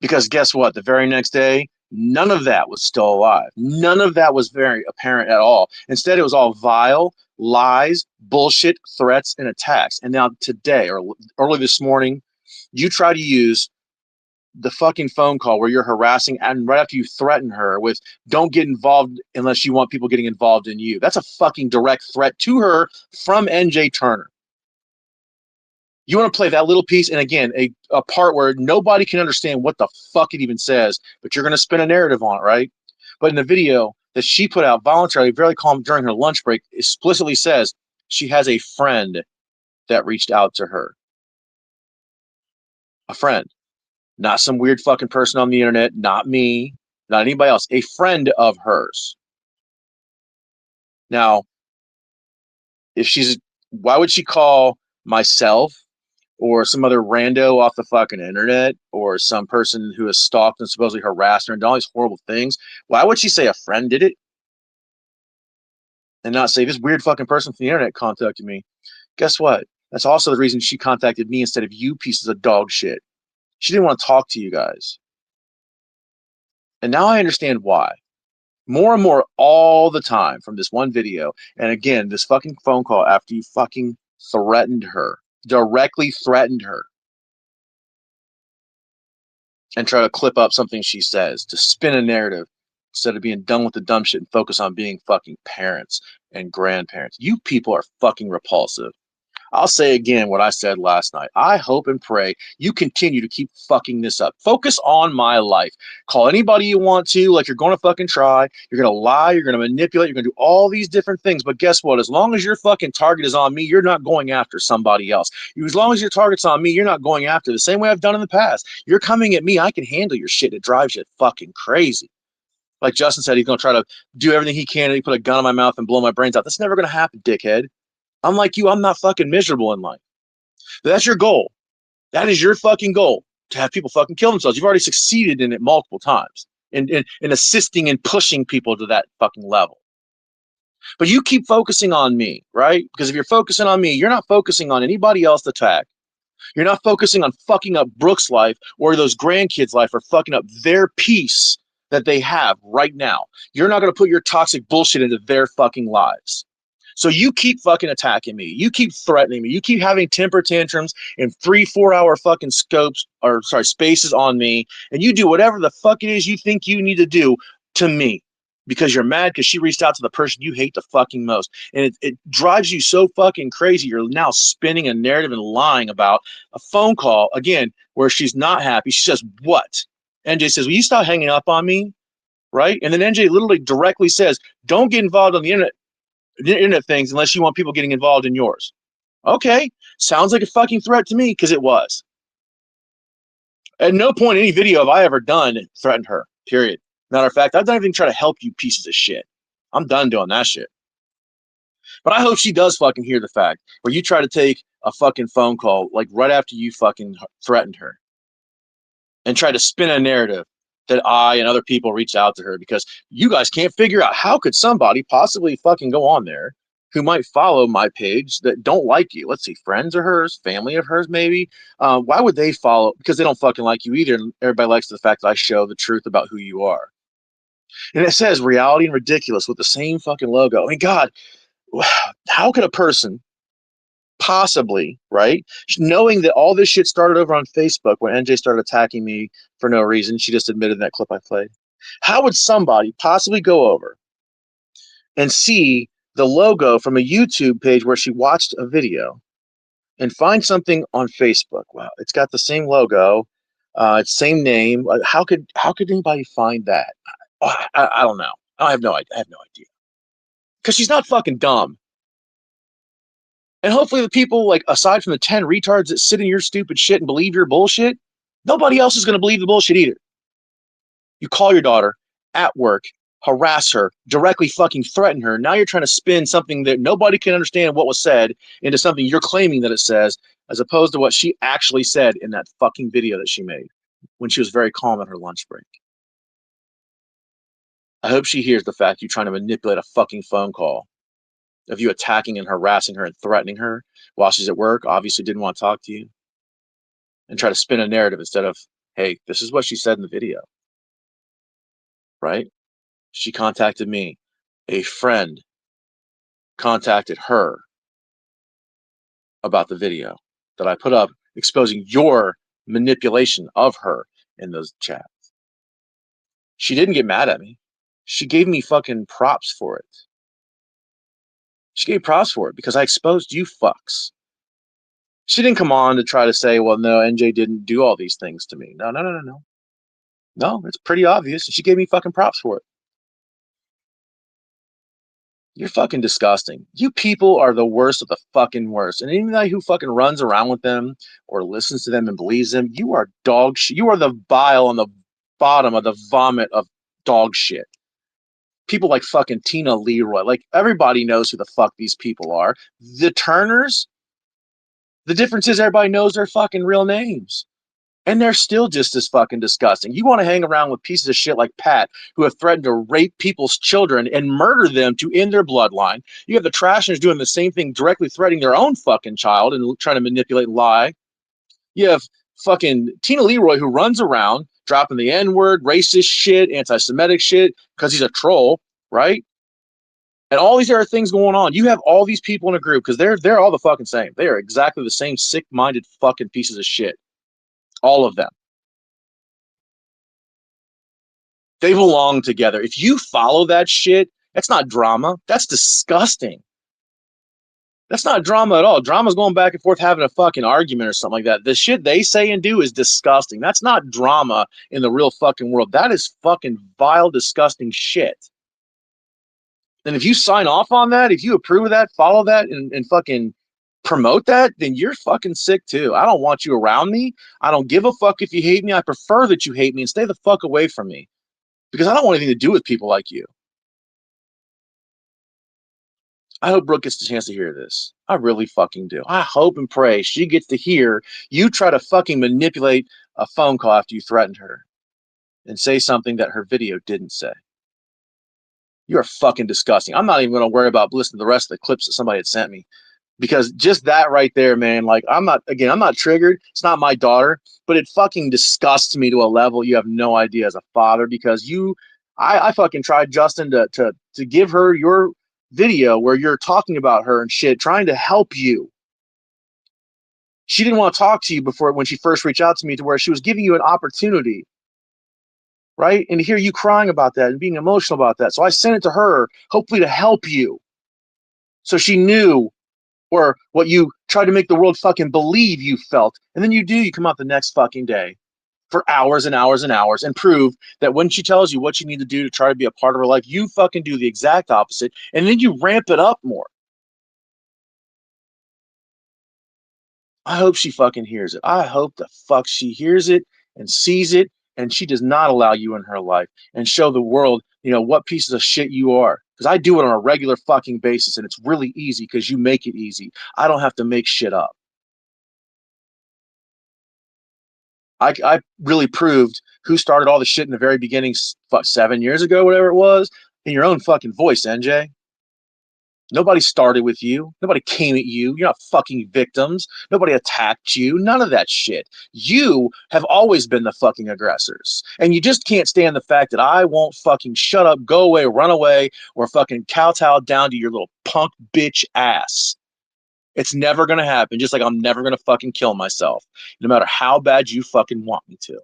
Because guess what? The very next day, none of that was still alive. None of that was very apparent at all. Instead, it was all vile, lies, bullshit, threats, and attacks. And now today, or early this morning, you try to use the fucking phone call where you're harassing, and right after you threaten her with, don't get involved unless you want people getting involved in you. That's a fucking direct threat to her from NJ Turner. You want to play that little piece, and again, a part where nobody can understand what the fuck it even says, but you're going to spin a narrative on it, right? But in the video that she put out voluntarily, very calm during her lunch break, explicitly says she has a friend that reached out to her. A friend. Not some weird fucking person on the internet, not me, not anybody else. A friend of hers. Now, why would she call myself or some other rando off the fucking internet, or some person who has stalked and supposedly harassed her and done all these horrible things? Why would she say a friend did it and not say this weird fucking person from the internet contacted me? Guess what? That's also the reason she contacted me instead of you pieces of dog shit. She didn't want to talk to you guys. And now I understand why. More and more all the time from this one video. And again, this fucking phone call after you fucking threatened her, directly threatened her, and try to clip up something she says to spin a narrative instead of being done with the dumb shit and focus on being fucking parents and grandparents. You people are fucking repulsive. I'll say again what I said last night. I hope and pray you continue to keep fucking this up. Focus on my life. Call anybody you want to, like you're going to fucking try. You're going to lie. You're going to manipulate. You're going to do all these different things. But guess what? As long as your fucking target is on me, you're not going after somebody else. As long as your target's on me, you're not going after the same way I've done in the past. You're coming at me. I can handle your shit. It drives you fucking crazy. Like Justin said, he's going to try to do everything he can, and he put a gun in my mouth and blow my brains out. That's never going to happen, dickhead. I'm like you, I'm not fucking miserable in life. But that's your goal. That is your fucking goal, to have people fucking kill themselves. You've already succeeded in it multiple times, in assisting and pushing people to that fucking level. But you keep focusing on me, right? Because if you're focusing on me, you're not focusing on anybody else to attack. You're not focusing on fucking up Brooke's life or those grandkids' life, or fucking up their peace that they have right now. You're not going to put your toxic bullshit into their fucking lives. So you keep fucking attacking me. You keep threatening me. You keep having temper tantrums and 3-4 hour fucking spaces on me. And you do whatever the fuck it is you think you need to do to me, because you're mad because she reached out to the person you hate the fucking most. And it drives you so fucking crazy. You're now spinning a narrative and lying about a phone call, again, where she's not happy. She says, what? NJ says, will you stop hanging up on me? Right? And then NJ literally directly says, don't get involved on the internet things unless you want people getting involved in yours. Okay, sounds like a fucking threat to me, because it was. At no point in any video have I ever done threatened her, period. Matter of fact, I've done everything to try to help you pieces of shit. I'm done doing that shit. But I hope she does fucking hear the fact where you try to take a fucking phone call like right after you fucking threatened her and try to spin a narrative that I and other people reached out to her, because you guys can't figure out how could somebody possibly fucking go on there who might follow my page that don't like you. Let's see, friends of hers, family of hers, maybe. Why would they follow? Because they don't fucking like you either. And everybody likes the fact that I show the truth about who you are. And it says reality and ridiculous with the same fucking logo. I mean, God, how could a person possibly, right, knowing that all this shit started over on Facebook when NJ started attacking me for no reason? She just admitted in that clip I played. How would somebody possibly go over and see the logo from a YouTube page where she watched a video and find something on Facebook? Wow, it's got the same logo, it's same name. How could anybody find that? I don't know. I have no idea. Because she's not fucking dumb. And hopefully the people, like, aside from the 10 retards that sit in your stupid shit and believe your bullshit, Nobody else is going to believe the bullshit either. You call your daughter at work, harass her, directly fucking threaten her. Now you're trying to spin something that nobody can understand what was said into something you're claiming that it says, as opposed to what she actually said in that fucking video that she made when she was very calm at her lunch break. I hope she hears the fact you're trying to manipulate a fucking phone call of you attacking and harassing her and threatening her while she's at work, obviously didn't want to talk to you, and try to spin a narrative instead of, hey, this is what she said in the video, right? She contacted me. A friend contacted her about the video that I put up exposing your manipulation of her in those chats. She didn't get mad at me. She gave me fucking props for it. She gave props for it because I exposed you fucks. She didn't come on to try to say, well, no, NJ didn't do all these things to me. No. No, it's pretty obvious. She gave me fucking props for it. You're fucking disgusting. You people are the worst of the fucking worst. And anybody who fucking runs around with them or listens to them and believes them, you are dog shit. You are the bile on the bottom of the vomit of dog shit. People like fucking Tina Leroy. Like, everybody knows who the fuck these people are. The Turners, the difference is everybody knows their fucking real names. And they're still just as fucking disgusting. You want to hang around with pieces of shit like Pat, who have threatened to rape people's children and murder them to end their bloodline. You have the Trashers doing the same thing, directly threatening their own fucking child and trying to manipulate and lie. You have fucking Tina Leroy, who runs around dropping the N-word, racist shit, anti-Semitic shit, because he's a troll, right? And all these other things going on. You have all these people in a group, because they're all the fucking same. They are exactly the same sick-minded fucking pieces of shit. All of them. They belong together. If you follow that shit, that's not drama. That's disgusting. That's not drama at all. Drama's going back and forth having a fucking argument or something like that. The shit they say and do is disgusting. That's not drama in the real fucking world. That is fucking vile, disgusting shit. And if you sign off on that, if you approve of that, follow that, and fucking promote that, then you're fucking sick too. I don't want you around me. I don't give a fuck if you hate me. I prefer that you hate me and stay the fuck away from me. Because I don't want anything to do with people like you. I hope Brooke gets the chance to hear this. I really fucking do. I hope and pray she gets to hear you try to fucking manipulate a phone call after you threatened her and say something that her video didn't say. You are fucking disgusting. I'm not even going to worry about listening to the rest of the clips that somebody had sent me. Because just that right there, man, like, I'm not triggered. It's not my daughter, but it fucking disgusts me to a level you have no idea as a father, because I fucking tried, Justin, to give her your video where you're talking about her and shit, trying to help you. She didn't want to talk to you before when she first reached out to me, to where she was giving you an opportunity, right? And to hear you crying about that and being emotional about that. So I sent it to her, hopefully to help you. So she knew, or what you tried to make the world fucking believe you felt. And then you come out the next fucking day for hours and hours and hours and prove that when she tells you what you need to do to try to be a part of her life, you fucking do the exact opposite. And then you ramp it up more. I hope she fucking hears it. I hope the fuck she hears it and sees it, and she does not allow you in her life and show the world, what pieces of shit you are. Because I do it on a regular fucking basis, and it's really easy because you make it easy. I don't have to make shit up. I really proved who started all the shit in the very beginning, 7 years ago, whatever it was, in your own fucking voice, NJ. Nobody started with you. Nobody came at you. You're not fucking victims. Nobody attacked you. None of that shit. You have always been the fucking aggressors. And you just can't stand the fact that I won't fucking shut up, go away, run away, or fucking kowtow down to your little punk bitch ass. It's never going to happen, just like I'm never going to fucking kill myself, no matter how bad you fucking want me to.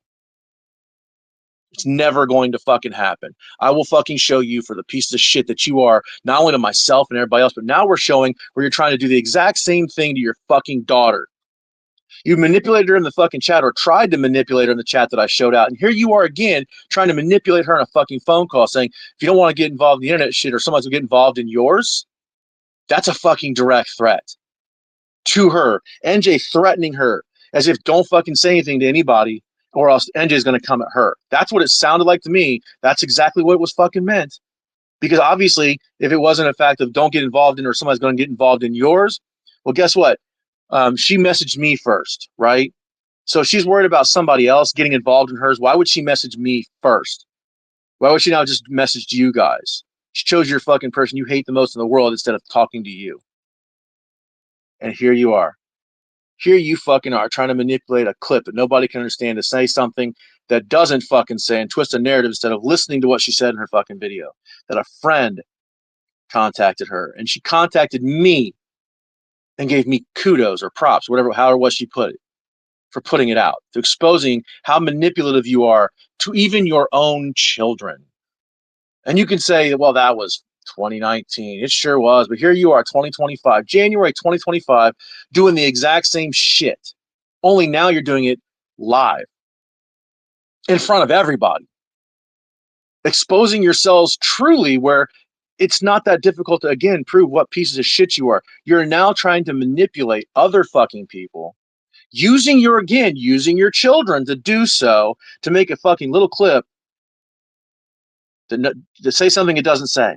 It's never going to fucking happen. I will fucking show you for the piece of shit that you are, not only to myself and everybody else, but now we're showing where you're trying to do the exact same thing to your fucking daughter. You manipulated her in the fucking chat, or tried to manipulate her in the chat that I showed out. And here you are again, trying to manipulate her in a fucking phone call, saying, if you don't want to get involved in the internet shit, or someone's going to get involved in yours, that's a fucking direct threat to her. NJ threatening her as if don't fucking say anything to anybody, or else NJ is going to come at her. That's what it sounded like to me. That's exactly what it was fucking meant. Because obviously, if it wasn't a fact of don't get involved in or somebody's going to get involved in yours, well, guess what? She messaged me first, right? So if she's worried about somebody else getting involved in hers, why would she message me first? Why would she not just message you guys? She chose your fucking person you hate the most in the world instead of talking to you. And here you are. Here you fucking are trying to manipulate a clip that nobody can understand to say something that doesn't fucking say and twist a narrative instead of listening to what she said in her fucking video. That a friend contacted her and she contacted me and gave me kudos or props, whatever, however was she put it, for putting it out, to exposing how manipulative you are to even your own children. And you can say, well, that was 2019. It sure was. But here you are, 2025, January 2025, doing the exact same shit. Only now you're doing it live in front of everybody, exposing yourselves truly where it's not that difficult to, again, prove what pieces of shit you are. You're now trying to manipulate other fucking people, using your children to do so, to make a fucking little clip to say something it doesn't say.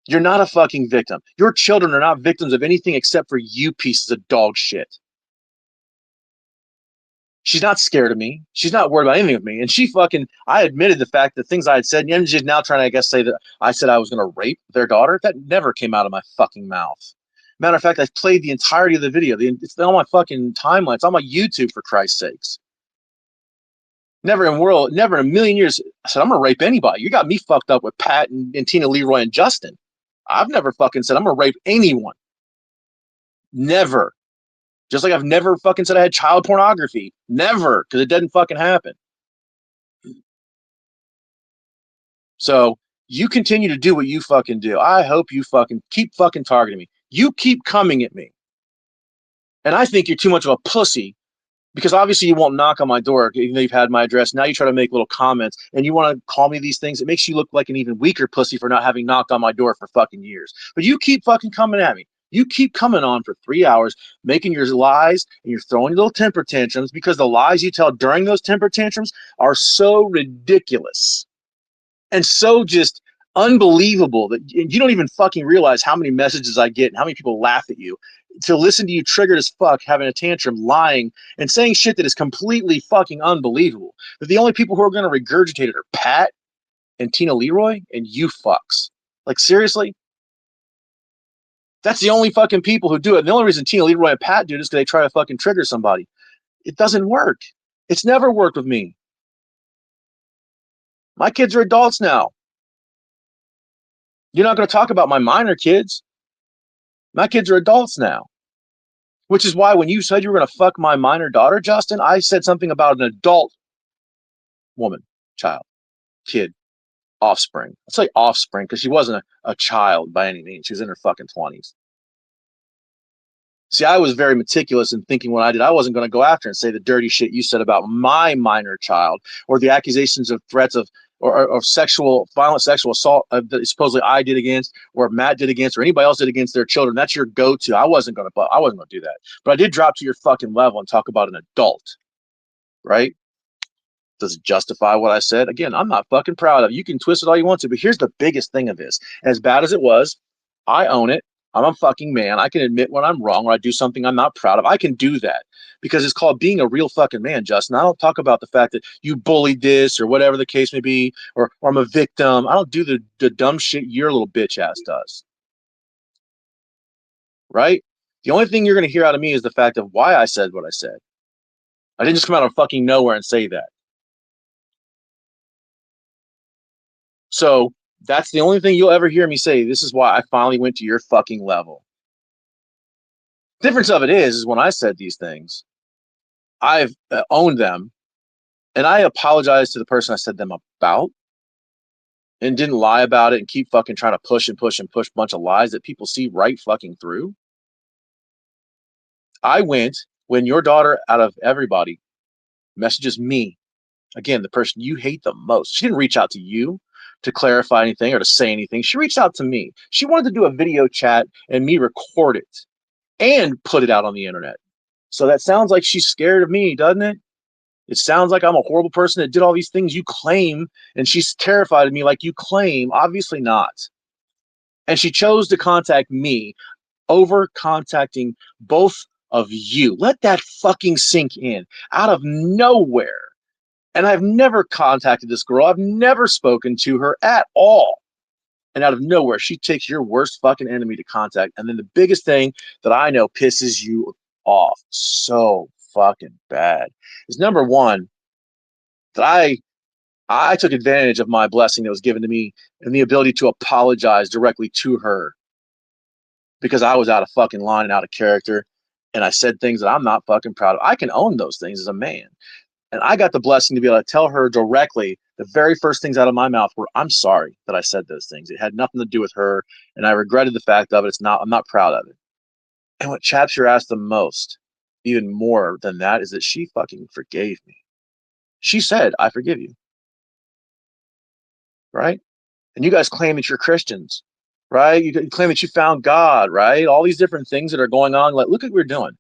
You're not a fucking victim. Your children are not victims of anything except for you pieces of dog shit. She's not scared of me. She's not worried about anything with me. And I admitted the fact that things I had said, and she's now trying to, I guess, say that I said I was going to rape their daughter. That never came out of my fucking mouth. Matter of fact, I've played the entirety of the video. It's on my fucking timeline. It's on my YouTube, for Christ's sakes. Never in a million years, I said, I'm going to rape anybody. You got me fucked up with Pat and Tina Leroy and Justin. I've never fucking said I'm going to rape anyone. Never. Just like I've never fucking said I had child pornography. Never, because it didn't fucking happen. So you continue to do what you fucking do. I hope you fucking keep fucking targeting me. You keep coming at me. And I think you're too much of a pussy, because obviously you won't knock on my door, even though you've had my address. Now you try to make little comments and you want to call me these things. It makes you look like an even weaker pussy for not having knocked on my door for fucking years. But you keep fucking coming at me. You keep coming on for 3 hours, making your lies, and you're throwing little temper tantrums, because the lies you tell during those temper tantrums are so ridiculous and so just unbelievable that you don't even fucking realize how many messages I get and how many people laugh at you. To listen to you triggered as fuck, having a tantrum, lying, and saying shit that is completely fucking unbelievable. But the only people who are going to regurgitate it are Pat and Tina Leroy and you fucks. Like, seriously? That's the only fucking people who do it. And the only reason Tina Leroy and Pat do it is because they try to fucking trigger somebody. It doesn't work. It's never worked with me. My kids are adults now. You're not going to talk about my minor kids. My kids are adults now. Which is why when you said you were going to fuck my minor daughter, Justin, I said something about an adult woman, child, kid, offspring. I'll say offspring because she wasn't a child by any means. She was in her fucking 20s. See, I was very meticulous in thinking what I did. I wasn't going to go after and say the dirty shit you said about my minor child, or the accusations of threats of or violent sexual assault that supposedly I did against, or Matt did against, or anybody else did against their children. That's your go-to. I wasn't going to do that. But I did drop to your fucking level and talk about an adult, right? Does it justify what I said? Again, I'm not fucking proud of it. You can twist it all you want to, but here's the biggest thing of this. As bad as it was, I own it. I'm a fucking man. I can admit when I'm wrong or I do something I'm not proud of. I can do that because it's called being a real fucking man, Justin. I don't talk about the fact that you bullied this or whatever the case may be, or I'm a victim. I don't do the dumb shit your little bitch ass does. Right? The only thing you're going to hear out of me is the fact of why I said what I said. I didn't just come out of fucking nowhere and say that. So that's the only thing you'll ever hear me say. This is why I finally went to your fucking level. Difference of it is when I said these things, I've owned them, and I apologize to the person I said them about, and didn't lie about it and keep fucking trying to push a bunch of lies that people see right fucking through. I went when your daughter, out of everybody, messages me, again, the person you hate the most. She didn't reach out to you to clarify anything or to say anything. She reached out to me. She wanted to do a video chat and me record it and put it out on the internet. So that sounds like she's scared of me, doesn't it? It sounds like I'm a horrible person that did all these things you claim, and she's terrified of me like you claim. Obviously not. And she chose to contact me over contacting both of you. Let that fucking sink in. Out of nowhere. And I've never contacted this girl. I've never spoken to her at all. And out of nowhere, she takes your worst fucking enemy to contact. And then the biggest thing that I know pisses you off so fucking bad is, number one, that I took advantage of my blessing that was given to me and the ability to apologize directly to her because I was out of fucking line and out of character. And I said things that I'm not fucking proud of. I can own those things as a man. And I got the blessing to be able to tell her directly the very first things out of my mouth were, I'm sorry that I said those things. It had nothing to do with her. And I regretted the fact of it. I'm not proud of it. And what chaps your ass the most, even more than that, is that she fucking forgave me. She said, I forgive you. Right? And you guys claim that you're Christians, right? You claim that you found God, right? All these different things that are going on. Like, look at what we're doing.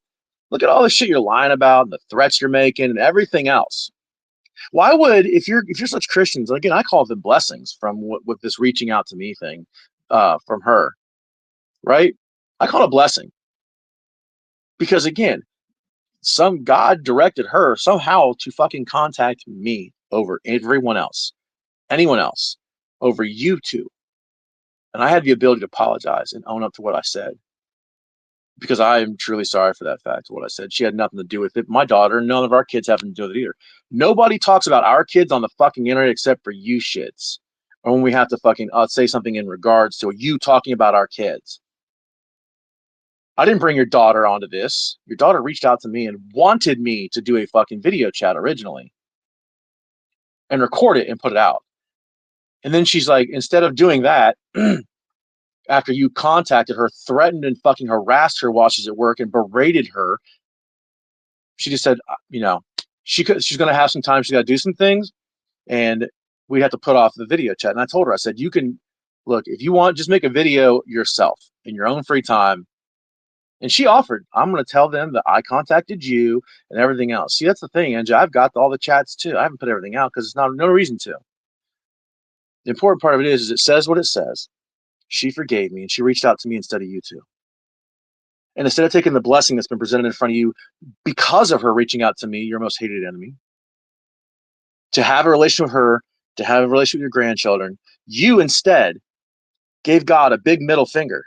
Look at all the shit you're lying about and the threats you're making and everything else. Why would, if you're such Christians, again, I call them blessings from with this reaching out to me thing from her, right? I call it a blessing because, again, some God directed her somehow to fucking contact me over everyone else, anyone else, over you two. And I had the ability to apologize and own up to what I said because I am truly sorry for that fact of what I said. She had nothing to do with it. My daughter, none of our kids have to do with it either. Nobody talks about our kids on the fucking internet except for you shits. Or when we have to fucking say something in regards to you talking about our kids. I didn't bring your daughter onto this. Your daughter reached out to me and wanted me to do a fucking video chat originally and record it and put it out. And then she's like, instead of doing that, after you contacted her, threatened and fucking harassed her while she's at work and berated her, she just said, she's going to have some time. She's got to do some things, and we have to put off the video chat. And I told her, I said, you can look, if you want, just make a video yourself in your own free time. And she offered, I'm going to tell them that I contacted you and everything else. See, that's the thing, Angie. I've got all the chats too. I haven't put everything out because it's no reason to. The important part of it is it says what it says. She forgave me and she reached out to me instead of you two. And instead of taking the blessing that's been presented in front of you because of her reaching out to me, your most hated enemy, to have a relation with her, to have a relation with your grandchildren, you instead gave God a big middle finger,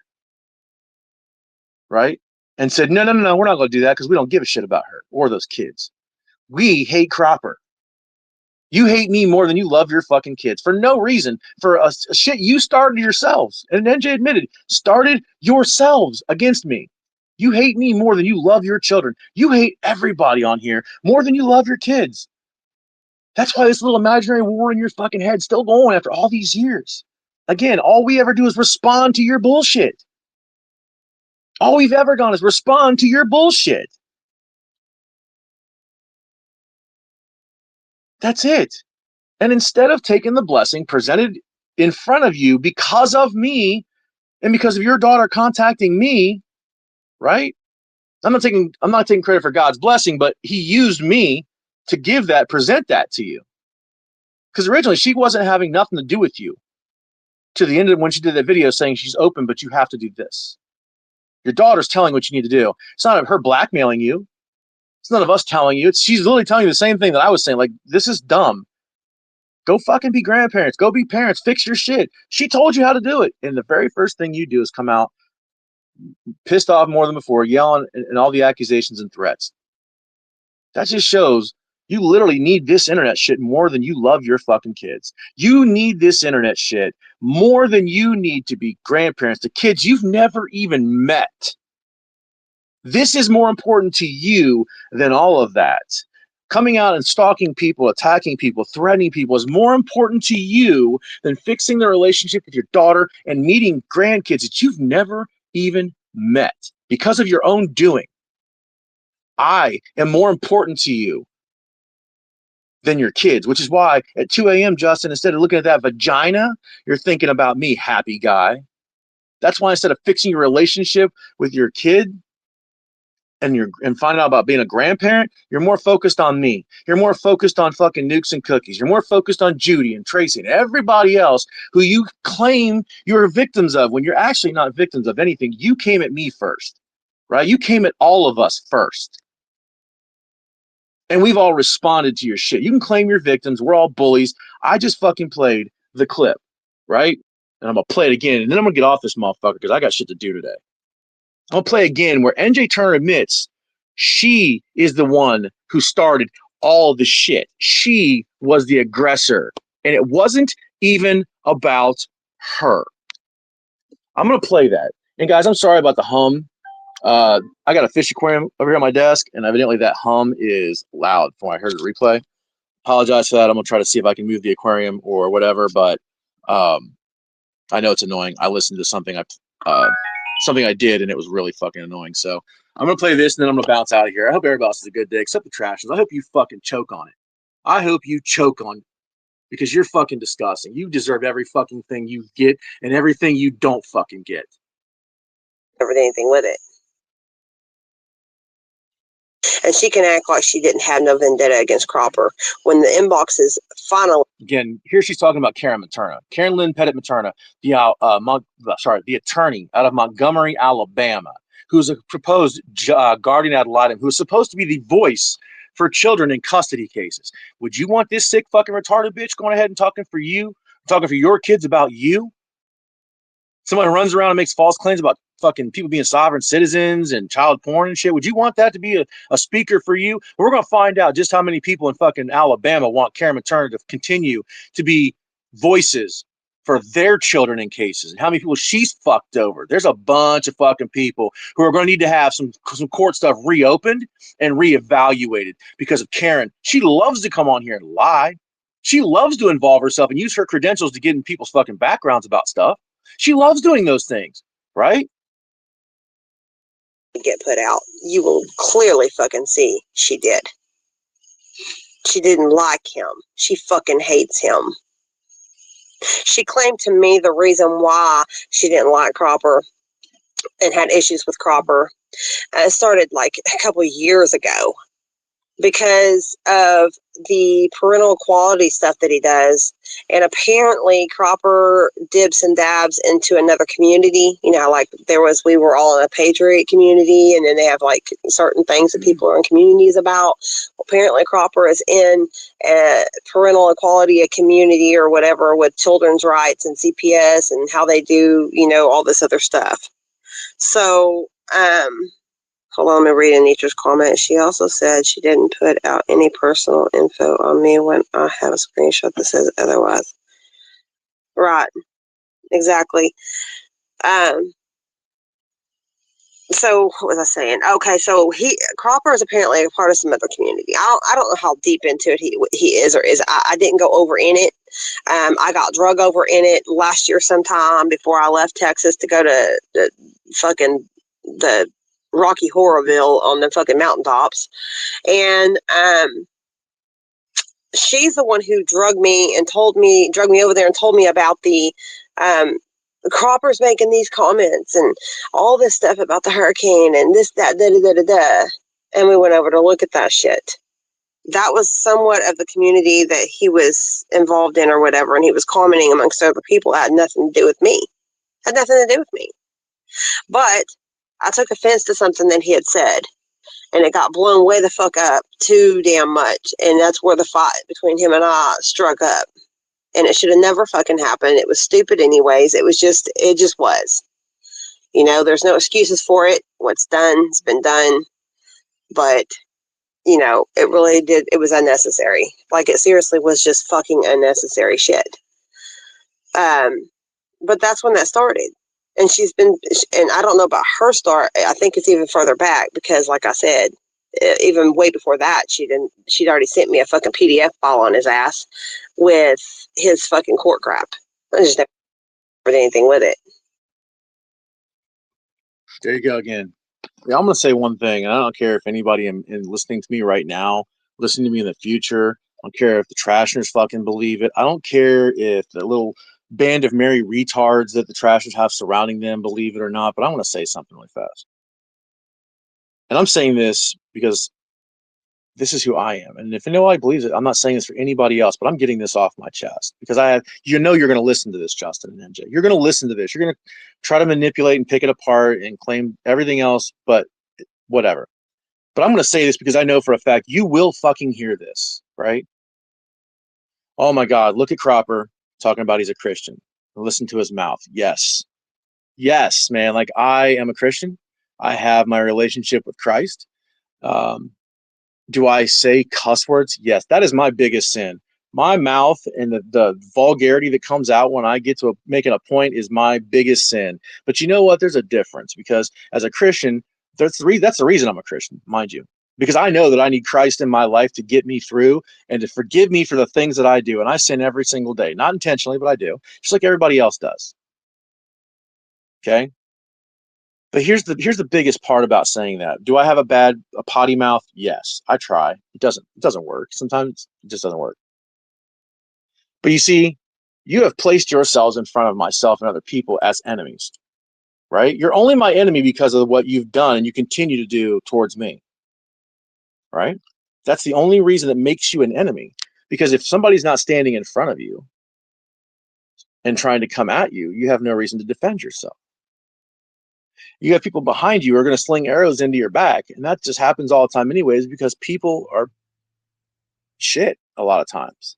right? And said, no, we're not going to do that because we don't give a shit about her or those kids. We hate Cropper. You hate me more than you love your fucking kids for no reason, for a shit you started yourselves. And NJ admitted, started yourselves against me. You hate me more than you love your children. You hate everybody on here more than you love your kids. That's why this little imaginary war in your fucking head is still going after all these years. Again, all we ever do is respond to your bullshit. All we've ever done is respond to your bullshit. That's it. And instead of taking the blessing presented in front of you because of me and because of your daughter contacting me, right? I'm not taking credit for God's blessing, but he used me to present that to you. Because originally she wasn't having nothing to do with you. To the end of when she did that video saying she's open, but you have to do this. Your daughter's telling what you need to do. It's not her blackmailing you. It's none of us telling you. She's literally telling you the same thing that I was saying. Like, this is dumb. Go fucking be grandparents. Go be parents. Fix your shit. She told you how to do it. And the very first thing you do is come out pissed off more than before, yelling and all the accusations and threats. That just shows you literally need this internet shit more than you love your fucking kids. You need this internet shit more than you need to be grandparents to kids you've never even met. This is more important to you than all of that. Coming out and stalking people, attacking people, threatening people is more important to you than fixing the relationship with your daughter and meeting grandkids that you've never even met because of your own doing. I am more important to you than your kids, which is why at 2 a.m., Justin, instead of looking at that vagina, you're thinking about me, happy guy. That's why instead of fixing your relationship with your kid, and find out about being a grandparent, you're more focused on me. You're more focused on fucking nukes and cookies. You're more focused on Judy and Tracy and everybody else who you claim you're victims of when you're actually not victims of anything. You came at me first, right? You came at all of us first. And we've all responded to your shit. You can claim you're victims. We're all bullies. I just fucking played the clip, right? And I'm going to play it again. And then I'm going to get off this motherfucker because I got shit to do today. I'll play again where NJ Turner admits she is the one who started all the shit. She was the aggressor. And it wasn't even about her. I'm going to play that. And guys, I'm sorry about the hum. I got a fish aquarium over here on my desk, and evidently that hum is loud from when I heard it replay. Apologize for that. I'm going to try to see if I can move the aquarium or whatever, but I know it's annoying. I listened to something I did, and it was really fucking annoying. So I'm going to play this, and then I'm going to bounce out of here. I hope everybody else has a good day, except the trashers. I hope you fucking choke on it. I hope you choke on it because you're fucking disgusting. You deserve every fucking thing you get and everything you don't fucking get. Never did anything with it. And she can act like she didn't have no vendetta against Cropper when the inbox is finally. Again, here she's talking about Karen Materna, Karen Lynn Pettit Materna, the attorney out of Montgomery, Alabama, who's a proposed guardian ad litem, who's supposed to be the voice for children in custody cases. Would you want this sick fucking retarded bitch going ahead and talking for your kids about you? Someone who runs around and makes false claims about fucking people being sovereign citizens and child porn and shit. Would you want that to be a speaker for you? We're going to find out just how many people in fucking Alabama want Karen Turner to continue to be voices for their children in cases and how many people she's fucked over. There's a bunch of fucking people who are going to need to have some court stuff reopened and reevaluated because of Karen. She loves to come on here and lie. She loves to involve herself and use her credentials to get in people's fucking backgrounds about stuff. She loves doing those things, right? Get put out. You will clearly fucking see she did. She didn't like him. She fucking hates him. She claimed to me the reason why she didn't like Cropper and had issues with Cropper. It started like a couple of years ago because of the parental equality stuff that he does. And apparently Cropper dibs and dabs into another community. You know, like we were all in a Patriot community, and then they have like certain things that people are in communities about. Well, apparently Cropper is in a parental equality, a community or whatever with children's rights and CPS and how they do, you know, all this other stuff. So, hold on, let me read Anita's comment. She also said she didn't put out any personal info on me when I have a screenshot that says otherwise. Right, exactly. So what was I saying? Okay, so Cropper is apparently a part of some other community. I don't know how deep into it he is or is. I didn't go over in it. I got drug over in it last year sometime before I left Texas to go to the Rocky Horrorville on the fucking mountaintops. And she's the one who drug me over there and told me about the Cropper's making these comments and all this stuff about the hurricane and this, that, da, da, da, da, da. And we went over to look at that shit. That was somewhat of the community that he was involved in or whatever, and he was commenting amongst other people. It had nothing to do with me. But I took offense to something that he had said, and it got blown way the fuck up too damn much. And that's where the fight between him and I struck up. And it should have never fucking happened. It was stupid anyways. It just was. You know, there's no excuses for it. What's done has been done. But, you know, it really did. It was unnecessary. Like, it seriously was just fucking unnecessary shit. But that's when that started. And and I don't know about her start. I think it's even further back because, like I said, even way before that, she'd already sent me a fucking PDF file on his ass with his fucking court crap. I just never did anything with it. There you go again. Yeah, I'm going to say one thing, and I don't care if anybody in listening to me right now, listening to me in the future, I don't care if the Trashers fucking believe it. I don't care if the little band of merry retards that the Trashers have surrounding them believe it or not, but I want to say something really fast. And I'm saying this because this is who I am. And if nobody believes it, I'm not saying this for anybody else, but I'm getting this off my chest because you're going to listen to this, Justin and MJ. You're going to listen to this. You're going to try to manipulate and pick it apart and claim everything else, but whatever. But I'm going to say this because I know for a fact you will fucking hear this, right? Oh my God, look at Cropper talking about he's a Christian. Listen to his mouth. Yes. Yes, man. Like, I am a Christian. I have my relationship with Christ. Do I say cuss words? Yes, that is my biggest sin. My mouth and the vulgarity that comes out when I get to making a point is my biggest sin. But you know what? There's a difference because as a Christian, that's the reason I'm a Christian, mind you. Because I know that I need Christ in my life to get me through and to forgive me for the things that I do. And I sin every single day, not intentionally, but I do, just like everybody else does. Okay. But here's the biggest part about saying that. Do I have a potty mouth? Yes, I try. It doesn't work. Sometimes it just doesn't work. But you see, you have placed yourselves in front of myself and other people as enemies, right? You're only my enemy because of what you've done and you continue to do towards me, right? That's the only reason that makes you an enemy. Because if somebody's not standing in front of you and trying to come at you, you have no reason to defend yourself. You have people behind you who are going to sling arrows into your back. And that just happens all the time anyways, because people are shit a lot of times.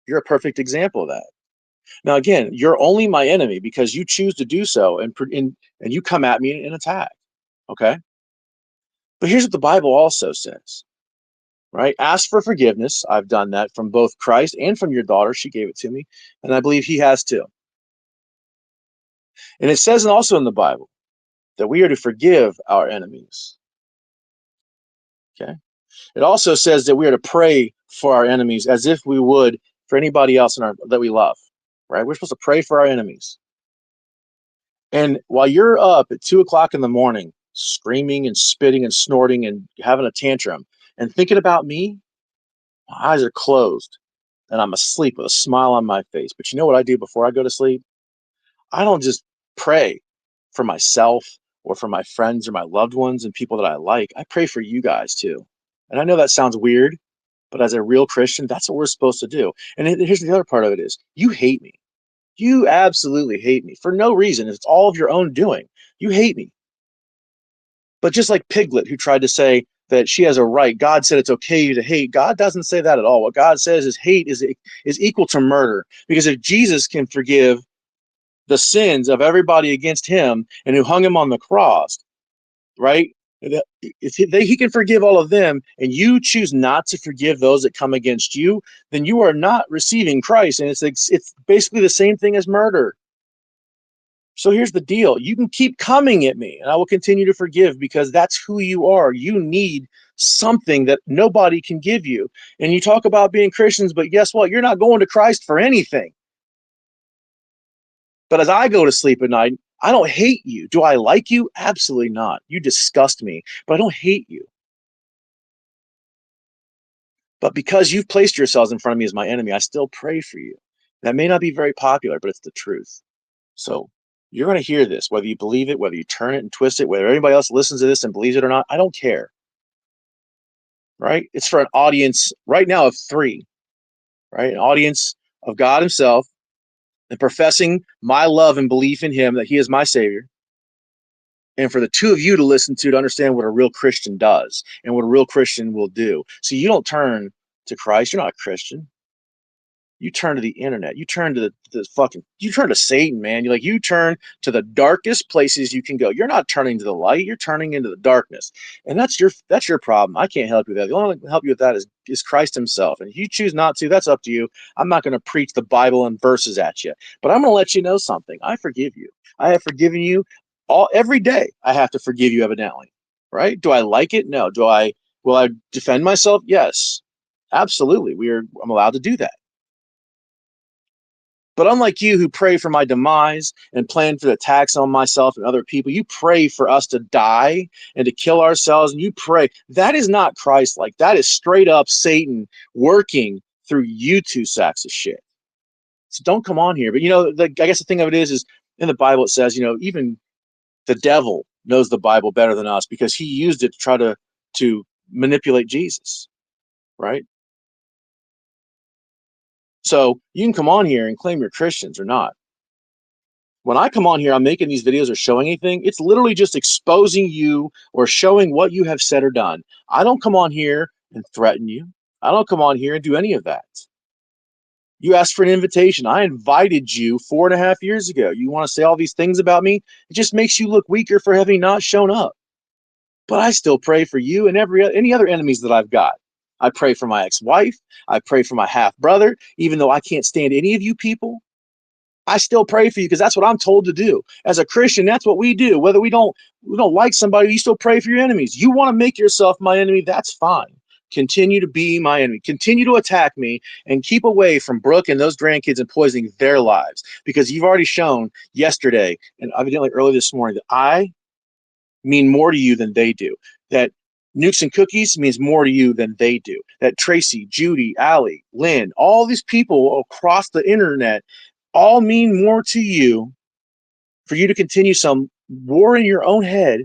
You're a perfect example of that. Now, again, you're only my enemy because you choose to do so and you come at me and attack. Okay. But here's what the Bible also says, right? Ask for forgiveness. I've done that from both Christ and from your daughter. She gave it to me. And I believe he has too. And it says also in the Bible that we are to forgive our enemies. Okay. It also says that we are to pray for our enemies as if we would for anybody else that we love, right? We're supposed to pray for our enemies. And while you're up at 2:00 in the morning, screaming and spitting and snorting and having a tantrum and thinking about me, my eyes are closed and I'm asleep with a smile on my face. But you know what I do before I go to sleep? I don't just pray for myself or for my friends or my loved ones and people that I like. I pray for you guys too. And I know that sounds weird, but as a real Christian, that's what we're supposed to do. And here's the other part of it is you hate me. You absolutely hate me for no reason. It's all of your own doing. You hate me. But just like Piglet, who tried to say that she has a right, God said it's okay to hate. God doesn't say that at all. What God says is hate is equal to murder. Because if Jesus can forgive the sins of everybody against him and who hung him on the cross, right? If he can forgive all of them and you choose not to forgive those that come against you, then you are not receiving Christ. And it's basically the same thing as murder. So here's the deal. You can keep coming at me and I will continue to forgive because that's who you are. You need something that nobody can give you. And you talk about being Christians, but guess what? You're not going to Christ for anything. But as I go to sleep at night, I don't hate you. Do I like you? Absolutely not. You disgust me, but I don't hate you. But because you've placed yourselves in front of me as my enemy, I still pray for you. That may not be very popular, but it's the truth. So you're going to hear this, whether you believe it, whether you turn it and twist it, whether anybody else listens to this and believes it or not. I don't care. Right? It's for an audience right now of 3, right? An audience of God himself and professing my love and belief in him that he is my savior. And for the 2 of you to listen to understand what a real Christian does and what a real Christian will do. So you don't turn to Christ. You're not a Christian. You turn to the internet. You turn to you turn to Satan, man. You turn to the darkest places you can go. You're not turning to the light. You're turning into the darkness. And that's your problem. I can't help you with that. The only one that can help you with that is Christ himself. And if you choose not to, that's up to you. I'm not going to preach the Bible and verses at you, but I'm going to let you know something. I forgive you. I have forgiven you every day. I have to forgive you evidently, right? Do I like it? No. Will I defend myself? Yes, absolutely. I'm allowed to do that. But unlike you who pray for my demise and plan for the attacks on myself and other people, you pray for us to die and to kill ourselves. And you pray. That is not Christ-like. That is straight up Satan working through you 2 sacks of shit. So don't come on here. But I guess the thing of it is in the Bible it says, even the devil, knows the Bible better than us because he used it to try to manipulate Jesus, right? So you can come on here and claim you're Christians or not. When I come on here, I'm making these videos or showing anything, it's literally just exposing you or showing what you have said or done. I don't come on here and threaten you. I don't come on here and do any of that. You asked for an invitation. I invited you 4.5 years ago. You want to say all these things about me? It just makes you look weaker for having not shown up. But I still pray for you and any other enemies that I've got. I pray for my ex-wife. I pray for my half-brother. Even though I can't stand any of you people, I still pray for you because that's what I'm told to do. As a Christian, that's what we do. Whether we don't like somebody, you still pray for your enemies. You want to make yourself my enemy, that's fine. Continue to be my enemy. Continue to attack me and keep away from Brooke and those grandkids and poisoning their lives. Because you've already shown yesterday and evidently early this morning that I mean more to you than they do. That Nukes and Cookies means more to you than they do. That Tracy, Judy, Allie, Lynn, all these people across the internet all mean more to you for you to continue some war in your own head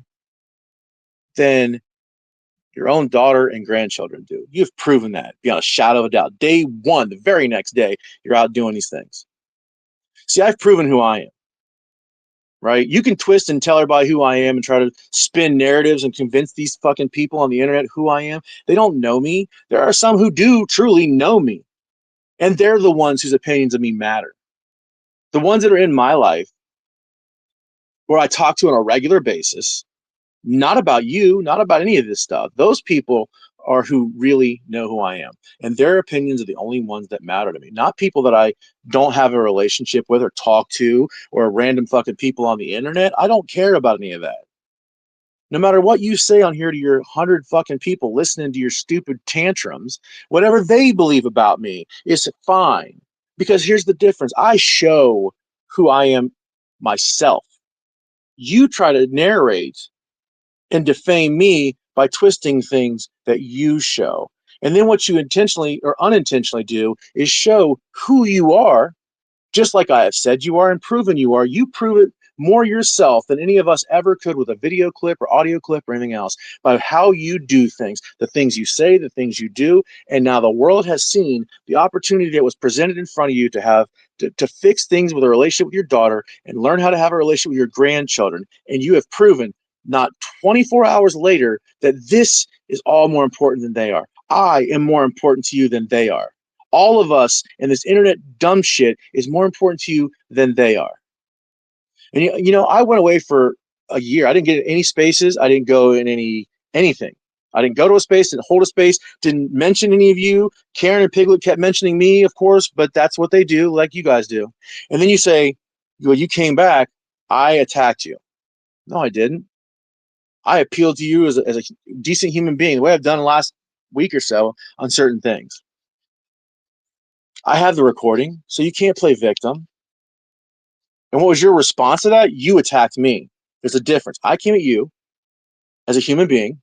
than your own daughter and grandchildren do. You've proven that beyond a shadow of a doubt. Day one, the very next day, you're out doing these things. See, I've proven who I am, right? You can twist and tell everybody who I am and try to spin narratives and convince these fucking people on the internet who I am. They don't know me. There are some who do truly know me, and they're the ones whose opinions of me matter. The ones that are in my life where I talk to on a regular basis, not about you, not about any of this stuff. Those people are who really know who I am. And their opinions are the only ones that matter to me. Not people that I don't have a relationship with or talk to or random fucking people on the internet. I don't care about any of that. No matter what you say on here to your 100 fucking people listening to your stupid tantrums, whatever they believe about me is fine. Because here's the difference. I show who I am myself. You try to narrate and defame me by twisting things that you show. And then what you intentionally or unintentionally do is show who you are, just like I have said you are and proven you are. You prove it more yourself than any of us ever could with a video clip or audio clip or anything else by how you do things, the things you say, the things you do. And now the world has seen the opportunity that was presented in front of you to have to fix things with a relationship with your daughter and learn how to have a relationship with your grandchildren. And you have proven not 24 hours later that this is all more important than they are. I am more important to you than they are. All of us in this internet dumb shit is more important to you than they are. And you know, I went away for a year. I didn't get in any spaces. I didn't go in anything. I didn't go to a space, didn't hold a space, didn't mention any of you. Karen and Piglet kept mentioning me, of course, but that's what they do, like you guys do. And then you say, well, you came back, I attacked you. No, I didn't. I appealed to you as a decent human being, the way I've done the last week or so on certain things. I have the recording, so you can't play victim. And what was your response to that? You attacked me. There's a difference. I came at you as a human being,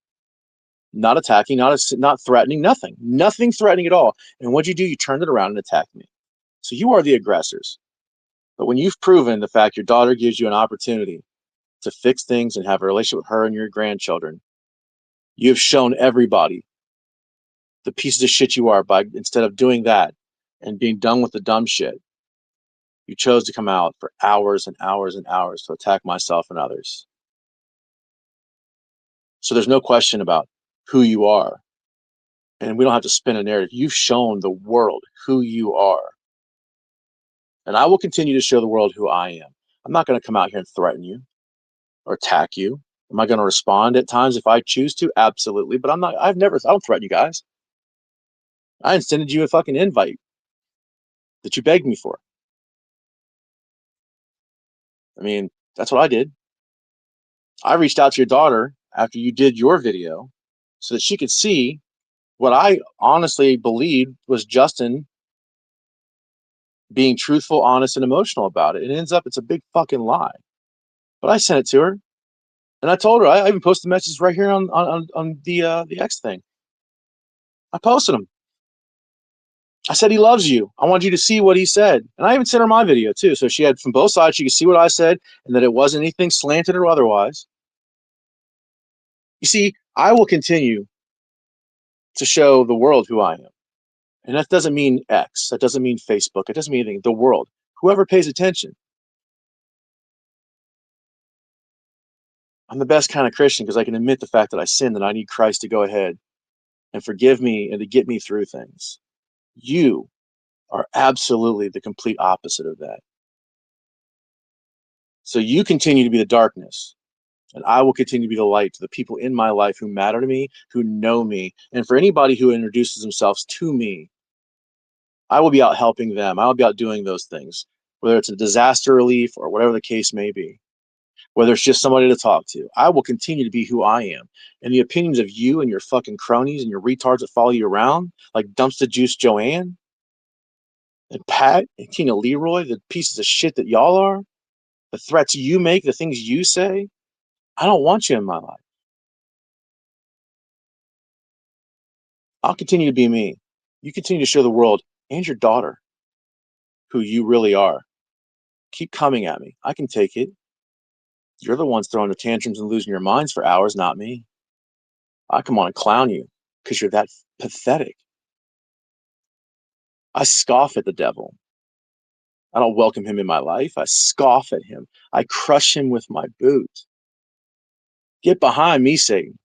not attacking, not threatening, nothing threatening at all. And what'd you do? You turned it around and attacked me. So you are the aggressors. But when you've proven the fact your daughter gives you an opportunity to fix things and have a relationship with her and your grandchildren, you have shown everybody the pieces of shit you are by instead of doing that and being done with the dumb shit. You chose to come out for hours and hours and hours to attack myself and others. So there's no question about who you are. And we don't have to spin a narrative. You've shown the world who you are. And I will continue to show the world who I am. I'm not going to come out here and threaten you or attack you. Am I going to respond at times if I choose to? Absolutely. But I don't threaten you guys. I extended you a fucking invite that you begged me for. I mean, that's what I did. I reached out to your daughter after you did your video so that she could see what I honestly believed was Justin being truthful, honest, and emotional about it. It ends up, it's a big fucking lie. But I sent it to her. And I told her, I even posted messages right here on the X thing. I posted them. I said, he loves you. I wanted you to see what he said. And I even sent her my video too. So she had from both sides, she could see what I said and that it wasn't anything slanted or otherwise. You see, I will continue to show the world who I am. And that doesn't mean X. That doesn't mean Facebook. It doesn't mean anything. The world. Whoever pays attention. I'm the best kind of Christian because I can admit the fact that I sinned and I need Christ to go ahead and forgive me and to get me through things. You are absolutely the complete opposite of that. So you continue to be the darkness, and I will continue to be the light to the people in my life who matter to me, who know me. And for anybody who introduces themselves to me, I will be out helping them. I will be out doing those things, whether it's a disaster relief or whatever the case may be, whether it's just somebody to talk to. I will continue to be who I am. And the opinions of you and your fucking cronies and your retards that follow you around, like Dumpster Juice Joanne and Pat and Tina Leroy, the pieces of shit that y'all are, the threats you make, the things you say, I don't want you in my life. I'll continue to be me. You continue to show the world and your daughter who you really are. Keep coming at me. I can take it. You're the ones throwing the tantrums and losing your minds for hours, not me. I come on and clown you because you're that pathetic. I scoff at the devil. I don't welcome him in my life. I scoff at him. I crush him with my boot. Get behind me, Satan.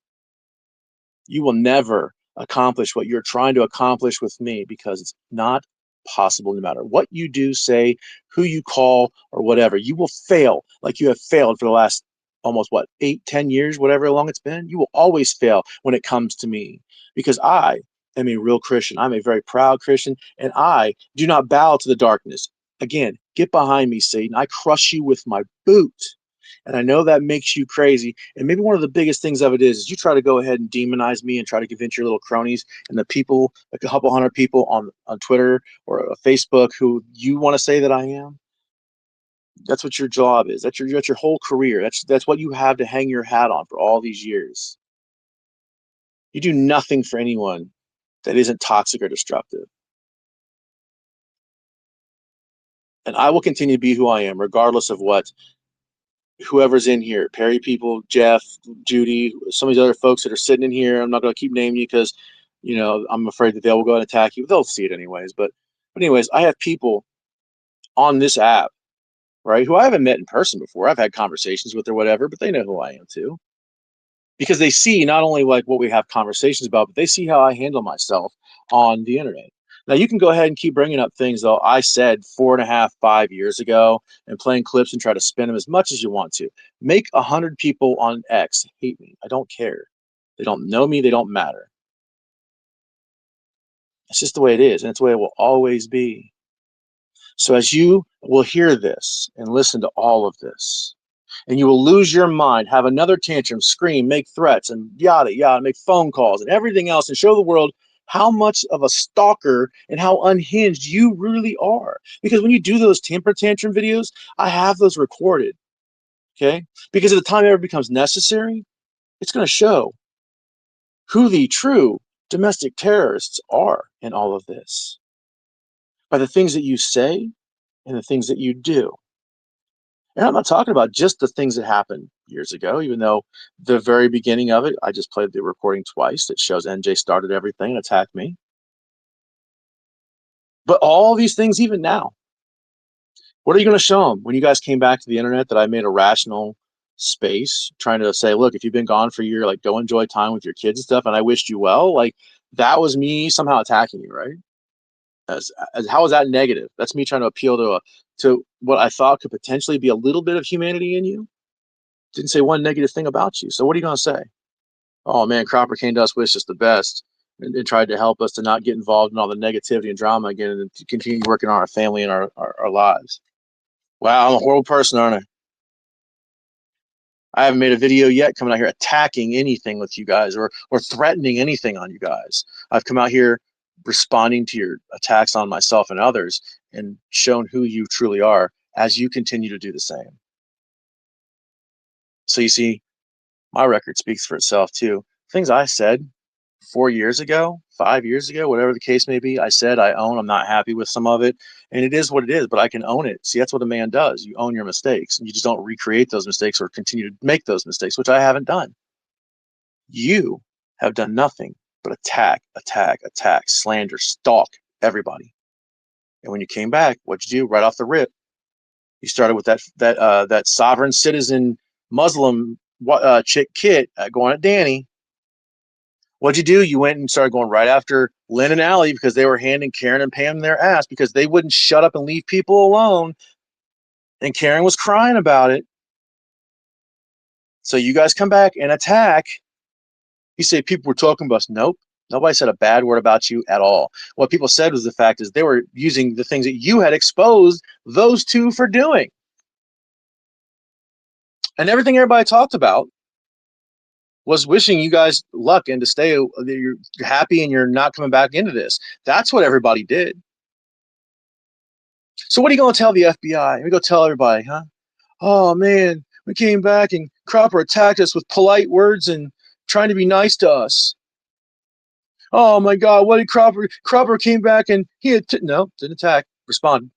You will never accomplish what you're trying to accomplish with me because it's not possible no matter what you do, say, who you call, or whatever. You will fail like you have failed for the last almost, 8, 10 years, whatever long it's been. You will always fail when it comes to me because I am a real Christian. I'm a very proud Christian, and I do not bow to the darkness. Again, get behind me, Satan. I crush you with my boot. And I know that makes you crazy. And maybe one of the biggest things of it is you try to go ahead and demonize me and try to convince your little cronies and the people, like a couple hundred people on Twitter or Facebook who you want to say that I am. That's what your job is. That's your whole career. That's what you have to hang your hat on for all these years. You do nothing for anyone that isn't toxic or destructive. And I will continue to be who I am, regardless of what whoever's in here, Perry people, Jeff, Judy, some of these other folks that are sitting in here. I'm not going to keep naming you because, I'm afraid that they will go and attack you. They'll see it anyways. But anyways, I have people on this app, right, who I haven't met in person before. I've had conversations with or whatever, but they know who I am too. Because they see not only like what we have conversations about, but they see how I handle myself on the internet. Now you can go ahead and keep bringing up things though I said 4.5, 5 years ago, and playing clips and try to spin them as much as you want to. Make 100 people on X hate me. I don't care. They don't know me. They don't matter. It's just the way it is, and it's the way it will always be. So as you will hear this and listen to all of this, and you will lose your mind, have another tantrum, scream, make threats, and yada, yada, make phone calls and everything else, and show the world how much of a stalker and how unhinged you really are. Because when you do those temper tantrum videos, I have those recorded, okay? Because at the time it ever becomes necessary, it's going to show who the true domestic terrorists are in all of this by the things that you say and the things that you do. And I'm not talking about just the things that happened years ago, even though the very beginning of it, I just played the recording twice. It shows NJ started everything and attacked me. But all these things, even now, what are you going to show them when you guys came back to the internet that I made a rational space trying to say, look, if you've been gone for a year, like go enjoy time with your kids and stuff. And I wished you well. Like that was me somehow attacking you, right? As how is that negative? That's me trying to appeal to what I thought could potentially be a little bit of humanity in you. Didn't say one negative thing about you. So what are you going to say? Oh man, Cropper came to us, wished us the best, and tried to help us to not get involved in all the negativity and drama again, and to continue working on our family and our lives. Wow, I'm a horrible person, aren't I? I haven't made a video yet coming out here attacking anything with you guys or threatening anything on you guys. I've come out here responding to your attacks on myself and others and shown who you truly are as you continue to do the same. So you see, my record speaks for itself too. Things I said 4 years ago, 5 years ago, whatever the case may be, I said I own. I'm not happy with some of it, and it is what it is. But I can own it. See, that's what a man does. You own your mistakes, and you just don't recreate those mistakes or continue to make those mistakes, which I haven't done. You have done nothing but attack, slander, stalk everybody. And when you came back, what'd you do right off the rip? You started with that sovereign citizen Muslim chick Kit going at Danny. What'd you do? You went and started going right after Lynn and Allie because they were handing Karen and Pam their ass because they wouldn't shut up and leave people alone. And Karen was crying about it. So you guys come back and attack. You say people were talking about us. Nope. Nobody said a bad word about you at all. What people said was the fact is they were using the things that you had exposed those two for doing. And everything everybody talked about was wishing you guys luck and to stay, you're happy and you're not coming back into this. That's what everybody did. So what are you going to tell the FBI? We go tell everybody, huh? Oh, man, we came back and Cropper attacked us with polite words and trying to be nice to us. Oh, my God, what did Cropper? Cropper came back and he had, no, didn't attack, responded.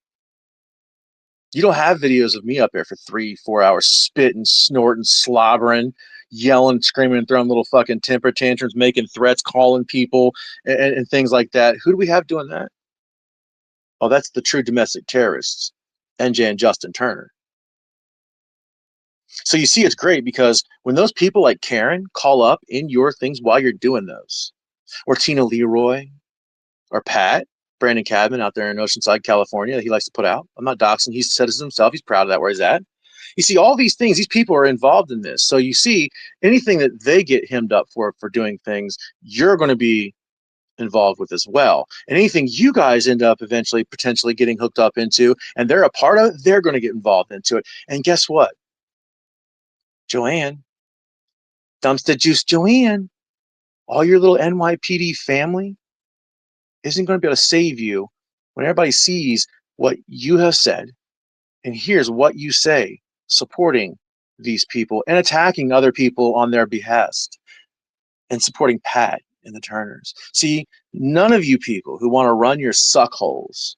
You don't have videos of me up there for 3-4 hours spitting, snorting, slobbering, yelling, screaming, and throwing little fucking temper tantrums, making threats, calling people, and things like that. Who do we have doing that? Oh, that's the true domestic terrorists, NJ and Justin Turner. So you see, it's great because when those people like Karen call up in your things while you're doing those, or Tina Leroy, or Pat, Brandon Cadman out there in Oceanside, California, that he likes to put out. I'm not doxing. He said it himself. He's proud of that where he's at. You see, all these things, these people are involved in this. So you see, anything that they get hemmed up for doing things, you're going to be involved with as well. And anything you guys end up eventually potentially getting hooked up into, and they're a part of it, they're going to get involved into it. And guess what? Joanne, Dumpster Juice Joanne, all your little NYPD family isn't going to be able to save you when everybody sees what you have said and hears what you say, supporting these people and attacking other people on their behest and supporting Pat and the Turners. See, none of you people who want to run your suckholes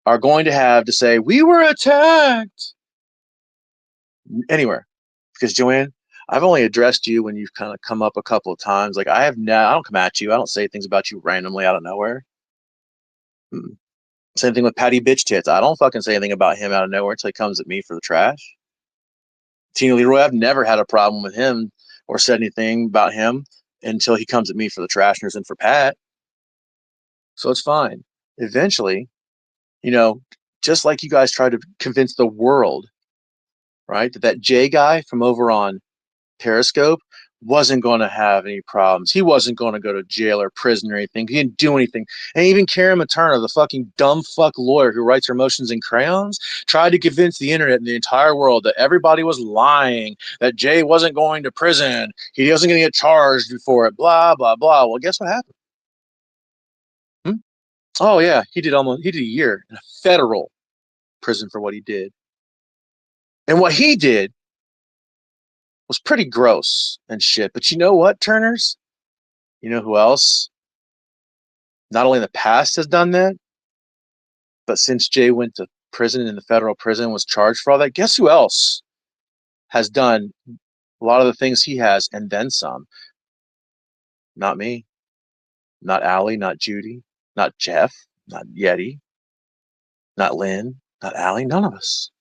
are going to have to say, we were attacked anywhere. Because Joanne, I've only addressed you when you've kind of come up a couple of times. Like I don't come at you. I don't say things about you randomly out of nowhere. Same thing with Patty Bitch Tits. I don't fucking say anything about him out of nowhere until he comes at me for the trash. Tina Leroy, I've never had a problem with him or said anything about him until he comes at me for the trashners and for Pat. So it's fine. Eventually, just like you guys tried to convince the world, right, that Jay guy from over on Periscope wasn't going to have any problems. He wasn't going to go to jail or prison or anything. He didn't do anything. And even Karen Materna, the fucking dumb fuck lawyer who writes her motions in crayons, tried to convince the internet and the entire world that everybody was lying, that Jay wasn't going to prison. He wasn't going to get charged for it, blah, blah, blah. Well, guess what happened? Oh, yeah, he did a year in a federal prison for what he did. And what he did was pretty gross and shit. But you know what, Turners? You know who else not only in the past has done that, but since Jay went to prison in the federal prison, was charged for all that, guess who else has done a lot of the things he has and then some? Not me, not Allie, not Judy, not Jeff, not Yeti, not Lynn, not Allie, none of us.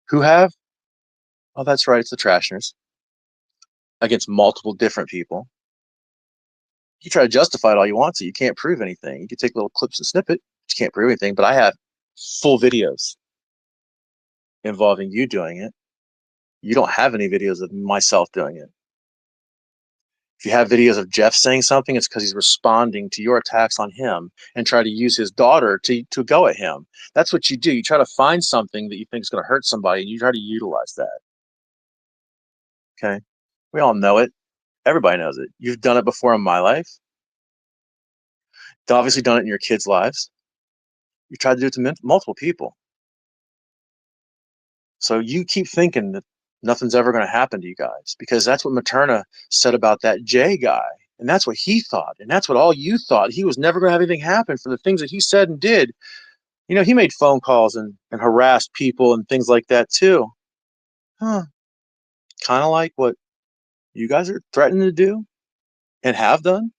Who have? Oh, that's right, it's the Trashners against multiple different people. You try to justify it all you want to. You can't prove anything. You can take little clips and snippet. You can't prove anything, but I have full videos involving you doing it. You don't have any videos of myself doing it. If you have videos of Jeff saying something, it's because he's responding to your attacks on him and try to use his daughter to go at him. That's what you do. You try to find something that you think is going to hurt somebody, and you try to utilize that. Okay? We all know it. Everybody knows it. You've done it before in my life. You've obviously done it in your kids' lives. You tried to do it to multiple people. So you keep thinking that nothing's ever going to happen to you guys because that's what Materna said about that Jay guy. And that's what he thought. And that's what all you thought. He was never going to have anything happen for the things that he said and did. He made phone calls and harassed people and things like that too. Huh. Kind of like what you guys are threatening to do and have done?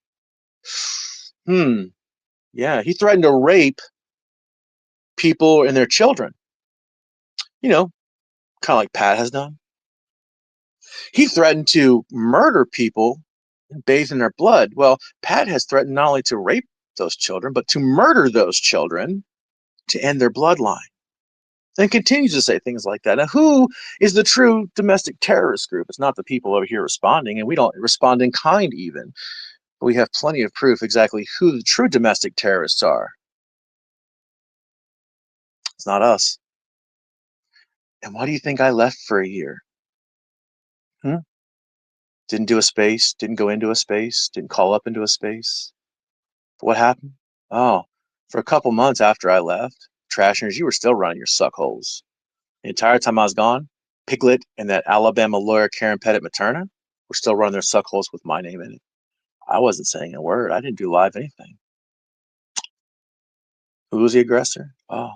Yeah, he threatened to rape people and their children. You know, kind of like Pat has done. He threatened to murder people and bathe in their blood. Well, Pat has threatened not only to rape those children, but to murder those children to end their bloodline. And continues to say things like that. Now, who is the true domestic terrorist group? It's not the people over here responding, and we don't respond in kind even. But we have plenty of proof exactly who the true domestic terrorists are. It's not us. And why do you think I left for a year? Didn't do a space, didn't go into a space, didn't call up into a space. But what happened? Oh, for a couple months after I left, Trashers, you were still running your suck holes. The entire time I was gone, Piglet and that Alabama lawyer Karen Pettit Materna were still running their suck holes with my name in it. I wasn't saying a word. I didn't do live anything. Who was the aggressor? Oh,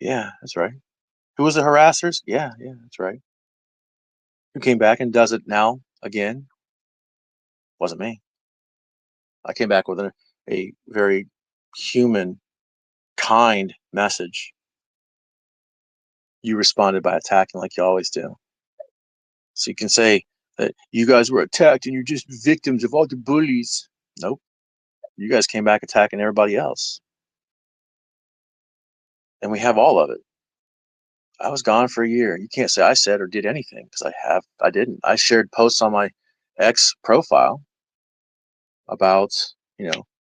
yeah, that's right. Who was the harassers? Yeah, that's right. Who came back and does it now again? Wasn't me. I came back with a very human, kind message. You responded by attacking like you always do. So you can say that you guys were attacked and you're just victims of all the bullies. Nope. You guys came back attacking everybody else. And we have all of it. I was gone for a year. You can't say I said or did anything because I didn't. I shared posts on my ex profile about,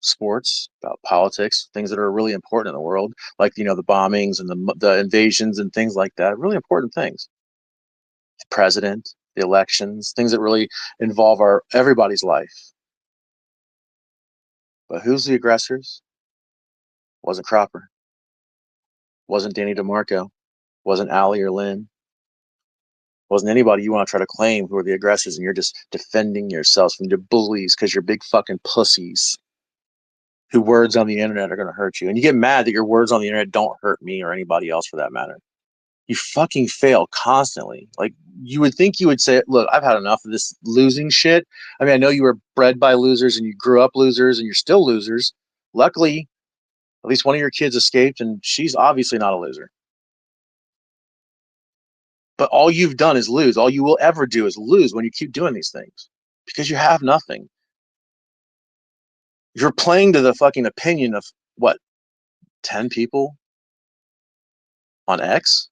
sports, about politics, things that are really important in the world, like, the bombings and the invasions and things like that. Really important things. The president, the elections, things that really involve everybody's life. But who's the aggressors? Wasn't Cropper. Wasn't Danny DeMarco. Wasn't Allie or Lynn. Wasn't anybody you want to try to claim who are the aggressors, and you're just defending yourselves from the bullies because you're big fucking pussies who words on the internet are going to hurt you. And you get mad that your words on the internet don't hurt me or anybody else for that matter. You fucking fail constantly. Like, you would think you would say, look, I've had enough of this losing shit. I mean, I know you were bred by losers and you grew up losers and you're still losers. Luckily, at least one of your kids escaped and she's obviously not a loser. But all you've done is lose. All you will ever do is lose when you keep doing these things because you have nothing. You're playing to the fucking opinion of what, 10 people on X?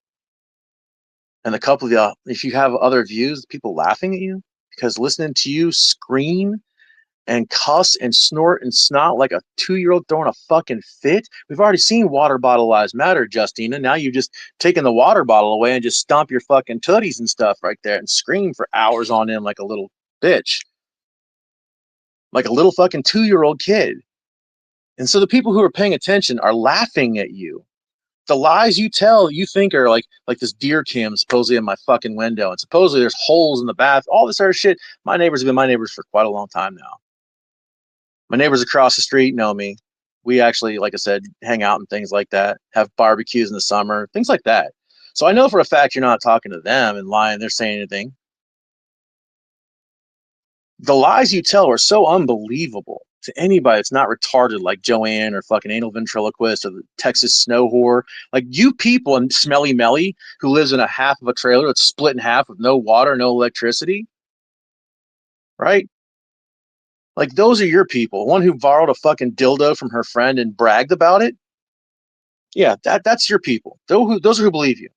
And a couple of y'all, if you have other views, people laughing at you because listening to you scream and cuss and snort and snot like a 2-year-old throwing a fucking fit. We've already seen water bottle lives matter, Justina. Now you've just taken the water bottle away and just stomp your fucking tooties and stuff right there and scream for hours on end like a little bitch. Like a little fucking 2-year-old kid. And so the people who are paying attention are laughing at you. The lies you tell, you think are like this deer cam supposedly in my fucking window, and supposedly there's holes in the bath, all this other shit. My neighbors have been my neighbors for quite a long time now. My neighbors across the street know me. We actually, like I said, hang out and things like that, have barbecues in the summer, things like that. So I know for a fact you're not talking to them and lying, they're saying anything. The lies you tell are so unbelievable to anybody that's not retarded like Joanne or fucking anal ventriloquist or the Texas snow whore. Like you people and Smelly Melly who lives in a half of a trailer that's split in half with no water, no electricity. Right? Like those are your people. One who borrowed a fucking dildo from her friend and bragged about it. Yeah, that's your people. Those are who believe you.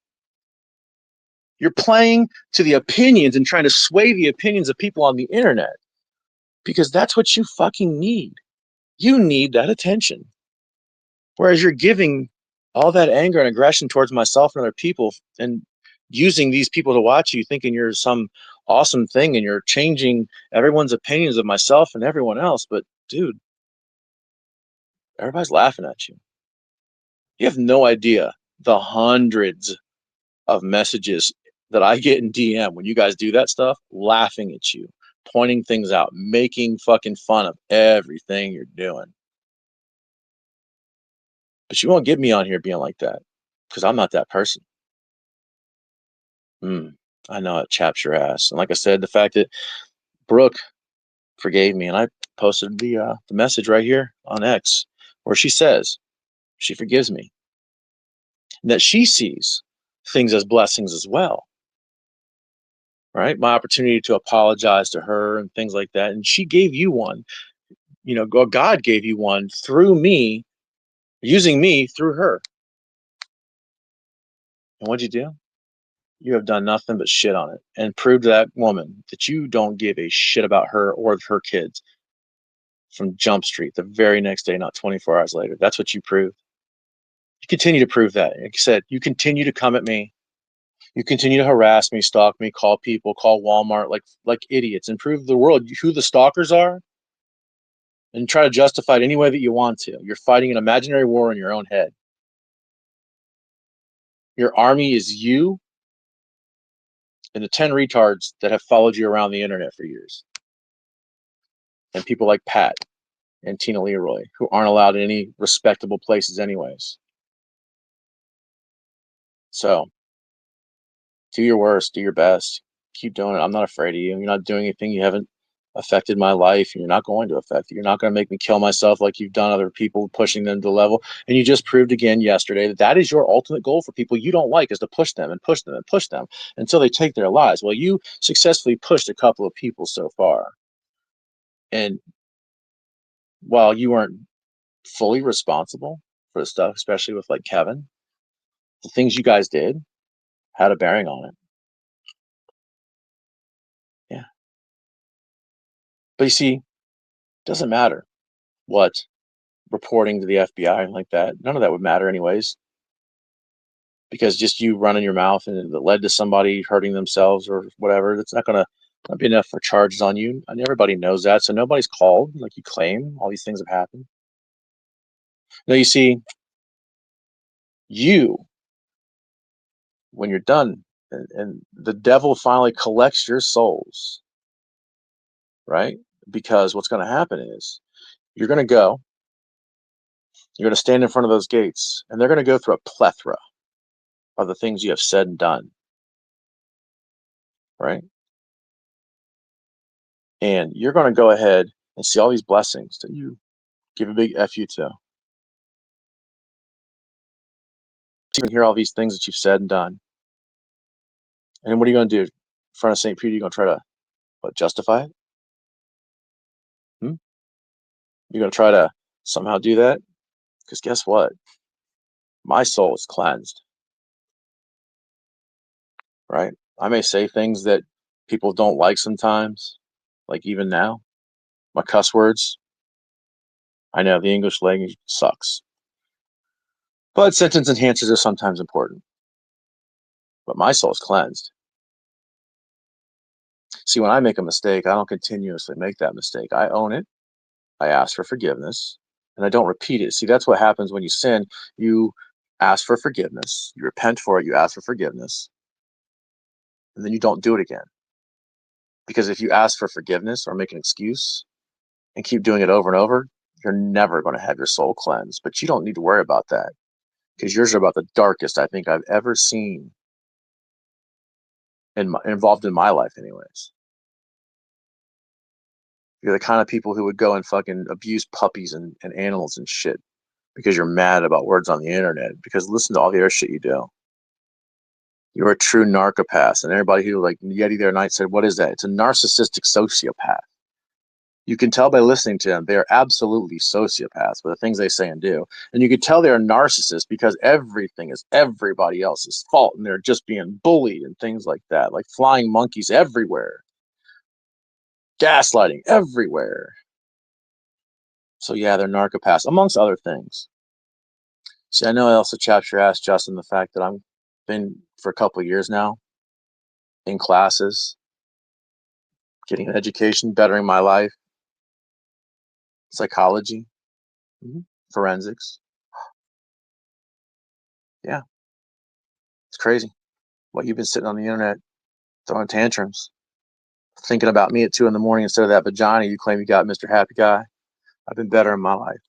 You're playing to the opinions and trying to sway the opinions of people on the internet because that's what you fucking need. You need that attention. Whereas you're giving all that anger and aggression towards myself and other people and using these people to watch you thinking you're some awesome thing and you're changing everyone's opinions of myself and everyone else. But dude, everybody's laughing at you. You have no idea the hundreds of messages that I get in DM when you guys do that stuff, laughing at you, pointing things out, making fucking fun of everything you're doing. But you won't get me on here being like that because I'm not that person. I know it chaps your ass. And like I said, the fact that Brooke forgave me, and I posted the message right here on X where she says she forgives me, and that she sees things as blessings as well. Right? My opportunity to apologize to her and things like that. And she gave you one. You know, God gave you one through me, using me through her. And what'd you do? You have done nothing but shit on it and proved to that woman that you don't give a shit about her or her kids from Jump Street the very next day, not 24 hours later. That's what you proved. You continue to prove that. Like I said, you continue to come at me. You continue to harass me, stalk me, call people, call Walmart like idiots, and prove to the world who the stalkers are, and try to justify it any way that you want to. You're fighting an imaginary war in your own head. Your army is you and the 10 retards that have followed you around the internet for years. And people like Pat and Tina Leroy, who aren't allowed in any respectable places anyways. So do your worst, do your best, keep doing it. I'm not afraid of you. You're not doing anything. You haven't affected my life, and you're not going to affect it. You're not going to make me kill myself like you've done other people, pushing them to the level. And you just proved again yesterday that that is your ultimate goal for people you don't like, is to push them and push them and push them until they take their lives. Well, you successfully pushed a couple of people so far. And while you weren't fully responsible for the stuff, especially with like Kevin, the things you guys did had a bearing on it. Yeah. But you see, it doesn't matter what reporting to the FBI like that. None of that would matter anyways, because just you running your mouth and it led to somebody hurting themselves or whatever, that's not going to be enough for charges on you. And everybody knows that. So nobody's called like you claim. All these things have happened. Now, you see, you, when you're done and the devil finally collects your souls, right? Because what's going to happen is you're going to go, you're going to stand in front of those gates, and they're going to go through a plethora of the things you have said and done, right? And you're going to go ahead and see all these blessings that you give a big F you to. You can hear all these things that you've said and done. And what are you going to do in front of St. Peter? You're going to try to justify it? You're going to try to somehow do that? Because guess what? My soul is cleansed, right? I may say things that people don't like sometimes, like even now. My cuss words, I know the English language sucks. But sentence enhancers are sometimes important. But my soul is cleansed. See, when I make a mistake, I don't continuously make that mistake. I own it. I ask for forgiveness, and I don't repeat it. See, that's what happens when you sin. You ask for forgiveness. You repent for it. You ask for forgiveness. And then you don't do it again. Because if you ask for forgiveness or make an excuse and keep doing it over and over, you're never going to have your soul cleansed. But you don't need to worry about that, because yours are about the darkest I think I've ever seen involved in my life anyways. You're the kind of people who would go and fucking abuse puppies and animals and shit because you're mad about words on the internet. Because listen to all the other shit you do. You're a true narcopath. And everybody who, like Yeti the other night, said, what is that? It's a narcissistic sociopath. You can tell by listening to them, they're absolutely sociopaths with the things they say and do. And you can tell they're narcissists because everything is everybody else's fault, and they're just being bullied and things like that, like flying monkeys everywhere, gaslighting everywhere. So yeah, they're narcopaths, amongst other things. See, I know I also chapped your ass, Justin, the fact that I've been for a couple of years now in classes, getting an education, bettering my life, psychology, forensics. Yeah, it's crazy. What you've been sitting on the internet throwing tantrums, thinking about me at 2 a.m. instead of that vagina you claim you got, Mr. Happy Guy. I've been better in my life.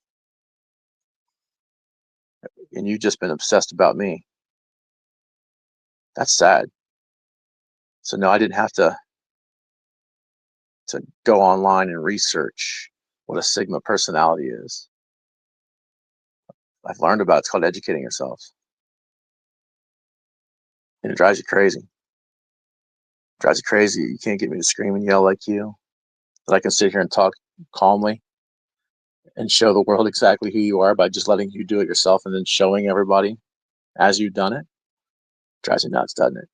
And you've just been obsessed about me. That's sad. So no, I didn't have to to go online and research what a Sigma personality is. I've learned about it. It's called educating yourself. And it drives you crazy. It drives you crazy. You can't get me to scream and yell like you. That I can sit here and talk calmly and show the world exactly who you are by just letting you do it yourself and then showing everybody as you've done it. Drives me nuts, doesn't it?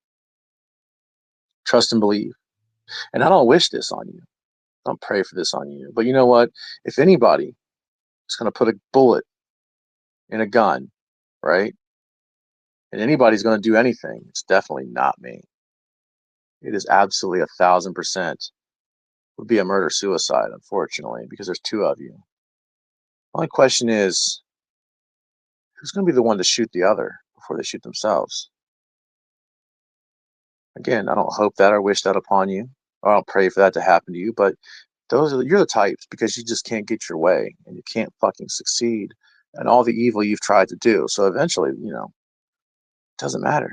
Trust and believe. And I don't wish this on you. I don't pray for this on you. But you know what? If anybody is going to put a bullet in a gun, right? And anybody's going to do anything, it's definitely not me. It is absolutely 1,000% would be a murder-suicide, unfortunately, because there's two of you. The only question is, who's going to be the one to shoot the other before they shoot themselves? Again, I don't hope that or wish that upon you, or I don't pray for that to happen to you, but you're the types because you just can't get your way and you can't fucking succeed in all the evil you've tried to do. So eventually, it doesn't matter.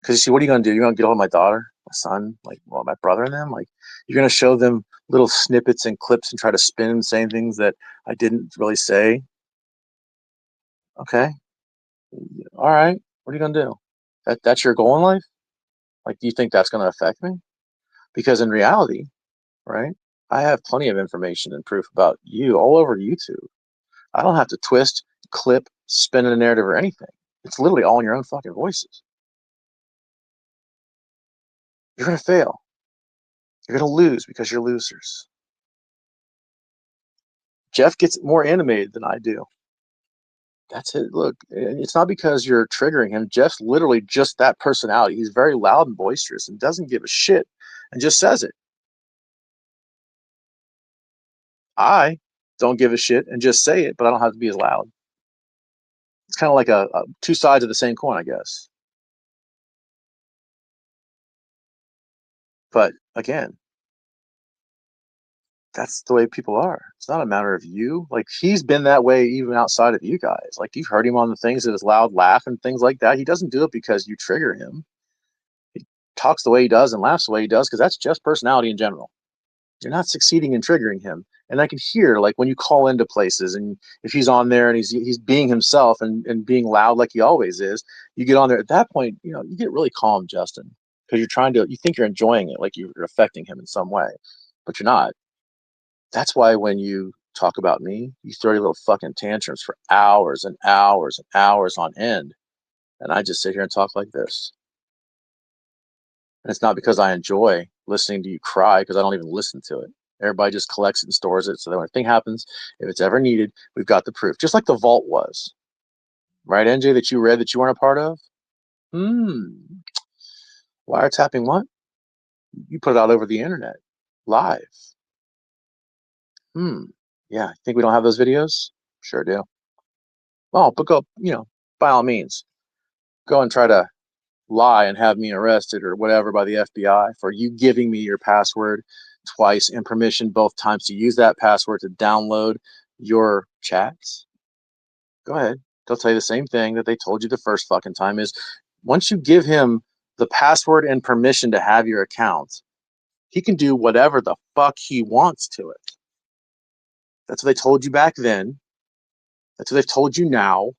Because you see, what are you going to do? You're going to get hold of my daughter, my son, my brother and them? Like, you're going to show them little snippets and clips and try to spin them saying things that I didn't really say? Okay. All right. What are you going to do? That's your goal in life? Like, do you think that's going to affect me? Because in reality, right, I have plenty of information and proof about you all over YouTube. I don't have to twist, clip, spin in a narrative or anything. It's literally all in your own fucking voices. You're going to fail. You're going to lose because you're losers. Jeff gets more animated than I do. That's it. Look, it's not because you're triggering him. Jeff's literally just that personality. He's very loud and boisterous and doesn't give a shit and just says it. I don't give a shit and just say it, but I don't have to be as loud. It's kind of like a two sides of the same coin, I guess. But again, that's the way people are. It's not a matter of you. Like, he's been that way even outside of you guys. Like, you've heard him on the things that his loud laugh and things like that. He doesn't do it because you trigger him. He talks the way he does and laughs the way he does because that's just personality in general. You're not succeeding in triggering him. And I can hear, like, when you call into places and if he's on there and he's being himself and being loud like he always is, you get on there. At that point, you get really calm, Justin, because you think you're enjoying it, like you're affecting him in some way, but you're not. That's why when you talk about me, you throw your little fucking tantrums for hours and hours and hours on end. And I just sit here and talk like this. And it's not because I enjoy listening to you cry, because I don't even listen to it. Everybody just collects it and stores it. So that when a thing happens, if it's ever needed, we've got the proof. Just like the vault was. Right, NJ, that you read that you weren't a part of? Wiretapping what? You put it out over the internet. Live. Yeah, think we don't have those videos? Sure do. Well, but go, by all means, go and try to lie and have me arrested or whatever by the FBI for you giving me your password twice and permission both times to use that password to download your chats. Go ahead. They'll tell you the same thing that they told you the first fucking time is once you give him the password and permission to have your account, he can do whatever the fuck he wants to it. That's what they told you back then. That's what they've told you now.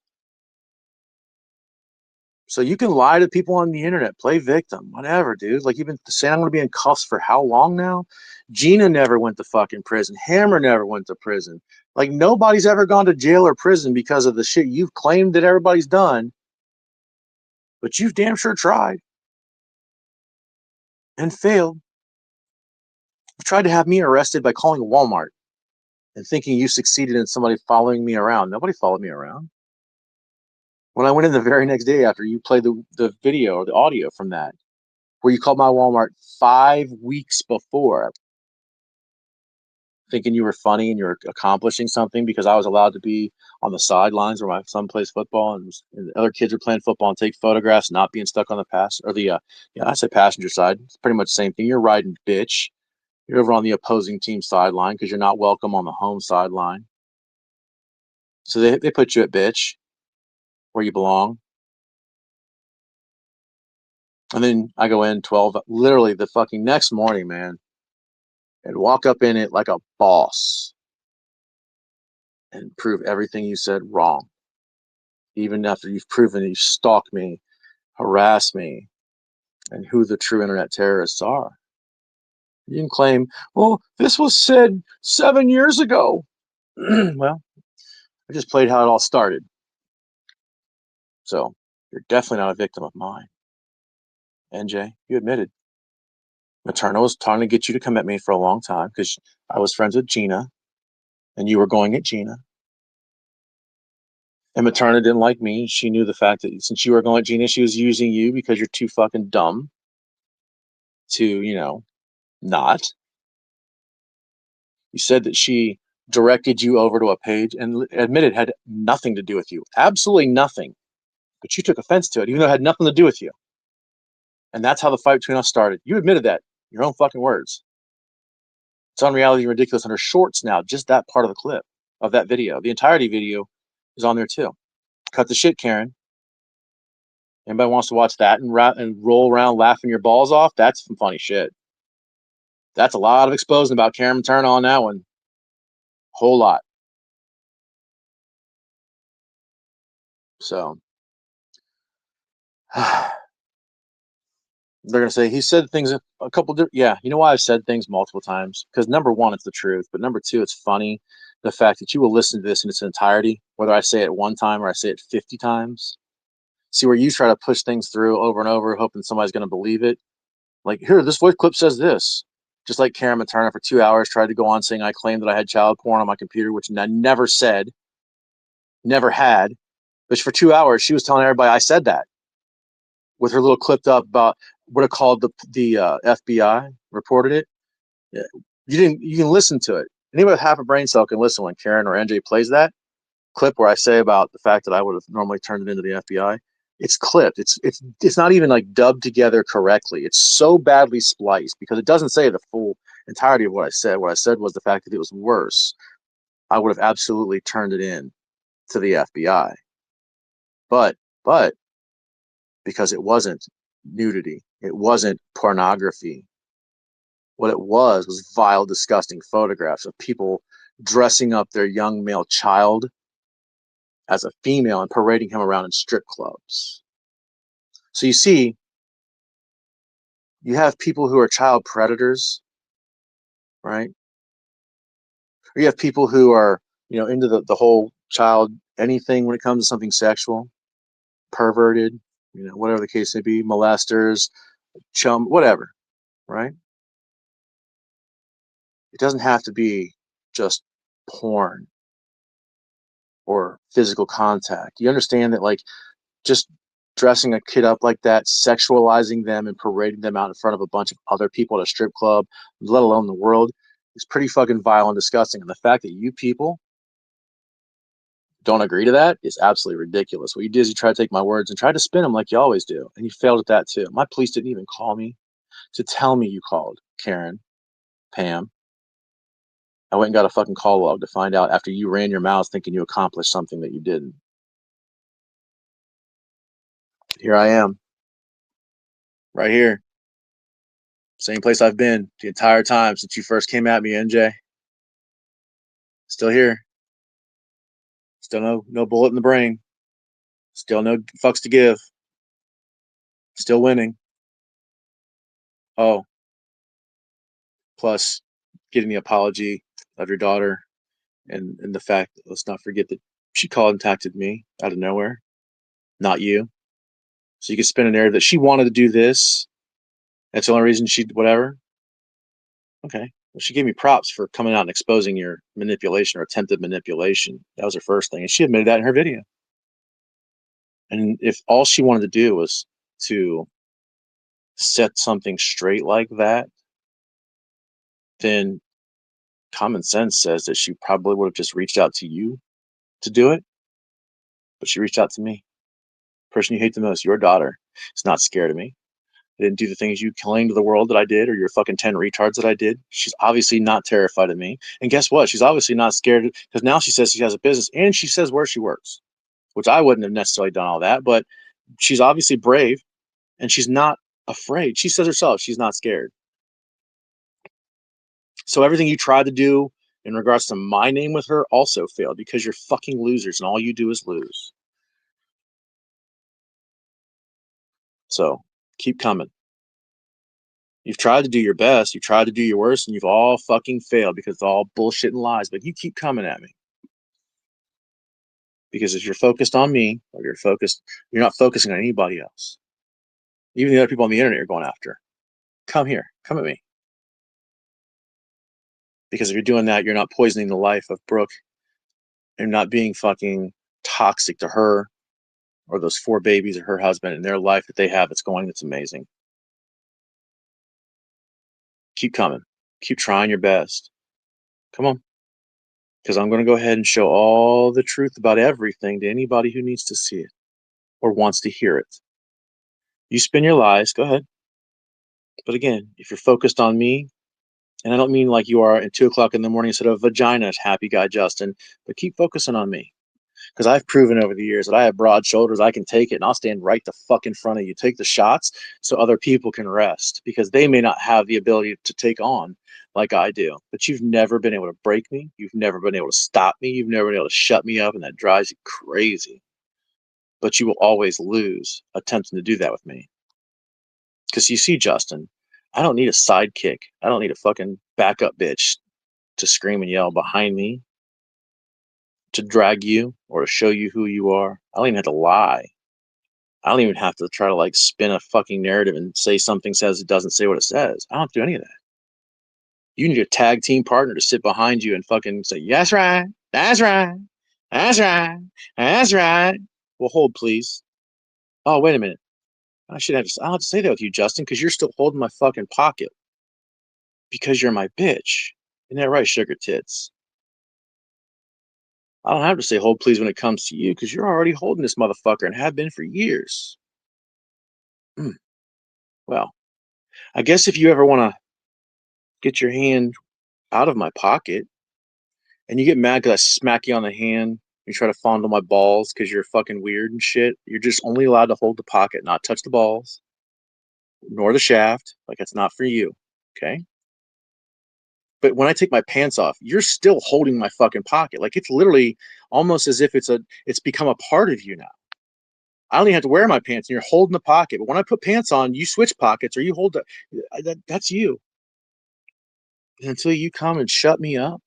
So you can lie to people on the internet, play victim, whatever, dude. Like, you've been saying I'm going to be in cuffs for how long now? Gina never went to fucking prison. Hammer never went to prison. Like, nobody's ever gone to jail or prison because of the shit you've claimed that everybody's done. But you've damn sure tried and failed. You've tried to have me arrested by calling Walmart and thinking you succeeded in somebody following me around. Nobody followed me around. When I went in the very next day after you played the video or the audio from that, where you called my Walmart 5 weeks before, thinking you were funny and you were accomplishing something because I was allowed to be on the sidelines where my son plays football and the other kids are playing football and take photographs, not being stuck on the pass or the I said passenger side. It's pretty much the same thing. You're riding, bitch. You're over on the opposing team sideline because you're not welcome on the home sideline. So they put you at bitch where you belong. And then I go in 12, literally the fucking next morning, man. and walk up in it like a boss and prove everything you said wrong, even after you've proven that you stalked me, harassed me, and who the true internet terrorists are. You can claim, well, this was said 7 years ago. Well, I just played how it all started. So you're definitely not a victim of mine. NJ, you admitted. Materna was trying to get you to come at me for a long time because I was friends with Gina and you were going at Gina. And Materna didn't like me. She knew the fact that since you were going at Gina, she was using you because you're too fucking dumb to, not. You said that she directed you over to a page and admitted it had nothing to do with you. Absolutely nothing. But you took offense to it, even though it had nothing to do with you. And that's how the fight between us started. You admitted that. Your own fucking words. It's Unreality and Ridiculous under shorts now. Just that part of the clip of that video. The entirety video is on there too. Cut the shit, Karen. Anybody wants to watch that and roll around laughing your balls off? That's some funny shit. That's a lot of exposing about Karen Turner on that one. Whole lot. So they're gonna say he said things a couple different. Yeah, you know why I've said things multiple times? Because number one, it's the truth, but number two, it's funny the fact that you will listen to this in its entirety, whether I say it one time or I say it 50 times. See where you try to push things through over and over, hoping somebody's gonna believe it. Like, here, this voice clip says this. Just like Karen Materna for 2 hours tried to go on saying I claimed that I had child porn on my computer, which I never said, never had. But for 2 hours, she was telling everybody I said that with her little clipped up about what it called the FBI reported it. Yeah. You can listen to it. Anybody with half a brain cell can listen when Karen or NJ plays that clip where I say about the fact that I would have normally turned it into the FBI. It's clipped. It's not even like dubbed together correctly. It's so badly spliced because it doesn't say the full entirety of what I said. What I said was the fact that it was worse. I would have absolutely turned it in to the FBI. But because it wasn't nudity, it wasn't pornography. What it was vile, disgusting photographs of people dressing up their young male child as a female and parading him around in strip clubs. So you see, you have people who are child predators, right? Or you have people who are, into the whole child anything when it comes to something sexual, perverted, whatever the case may be, molesters, chum, whatever, right? It doesn't have to be just porn or physical contact. You understand that, like, just dressing a kid up like that, sexualizing them and parading them out in front of a bunch of other people at a strip club, let alone the world, is pretty fucking vile and disgusting. And the fact that you people don't agree to that is absolutely ridiculous. What you did is you tried to take my words and tried to spin them like you always do. And you failed at that too. My police didn't even call me to tell me you called, Karen, Pam. I went and got a fucking call log to find out after you ran your mouth thinking you accomplished something that you didn't. Here I am. Right here. Same place I've been the entire time since you first came at me, NJ. Still here. Still no bullet in the brain. Still no fucks to give. Still winning. Oh, plus getting the apology of your daughter and the fact that let's not forget that she called and contacted me out of nowhere, not you. So you can spin a narrative that she wanted to do this. That's the only reason she whatever. Okay. Well, she gave me props for coming out and exposing your manipulation or attempted manipulation. That was her first thing. And she admitted that in her video. And if all she wanted to do was to set something straight like that, then common sense says that she probably would have just reached out to you to do it. But she reached out to me. Person you hate the most, your daughter, is not scared of me. I didn't do the things you claim to the world that I did, or your fucking 10 retards that I did. She's obviously not terrified of me. And guess what? She's obviously not scared because now she says she has a business and she says where she works, which I wouldn't have necessarily done all that. But she's obviously brave and she's not afraid. She says herself she's not scared. So everything you tried to do in regards to my name with her also failed because you're fucking losers and all you do is lose. So keep coming. You've tried to do your best, you've tried to do your worst, and you've all fucking failed because it's all bullshit and lies, but you keep coming at me. Because if you're focused on me, or you're not focusing on anybody else. Even the other people on the internet you're going after. Come here, come at me. Because if you're doing that, you're not poisoning the life of Brooke and not being fucking toxic to her or those 4 babies or her husband and their life that they have. It's going, it's amazing. Keep coming. Keep trying your best. Come on. Because I'm going to go ahead and show all the truth about everything to anybody who needs to see it or wants to hear it. You spin your lies, go ahead. But again, if you're focused on me, and I don't mean like you are at 2 o'clock in the morning instead of vagina, happy guy Justin, but keep focusing on me. Because I've proven over the years that I have broad shoulders, I can take it, and I'll stand right the fuck in front of you. Take the shots so other people can rest, because they may not have the ability to take on like I do. But you've never been able to break me. You've never been able to stop me. You've never been able to shut me up, and that drives you crazy. But you will always lose attempting to do that with me. Because you see, Justin, I don't need a sidekick. I don't need a fucking backup bitch to scream and yell behind me, to drag you or to show you who you are. I don't even have to lie. I don't even have to try to like spin a fucking narrative and say something says it doesn't say what it says. I don't have to do any of that. You need a tag team partner to sit behind you and fucking say, yes, right, that's right, that's right, that's right. Well, hold, please. Oh, wait a minute. I don't have to say that with you, Justin, because you're still holding my fucking pocket. Because you're my bitch. Isn't that right, sugar tits? I don't have to say hold please when it comes to you because you're already holding this motherfucker and have been for years. Well, I guess if you ever want to get your hand out of my pocket and you get mad because I smack you on the hand, you try to fondle my balls because you're fucking weird and shit, you're just only allowed to hold the pocket, not touch the balls, nor the shaft. Like, it's not for you. Okay? But when I take my pants off, you're still holding my fucking pocket. Like, it's literally almost as if it's become a part of you now. I don't even have to wear my pants and you're holding the pocket. But when I put pants on, you switch pockets or you hold that's you. And until you come and shut me up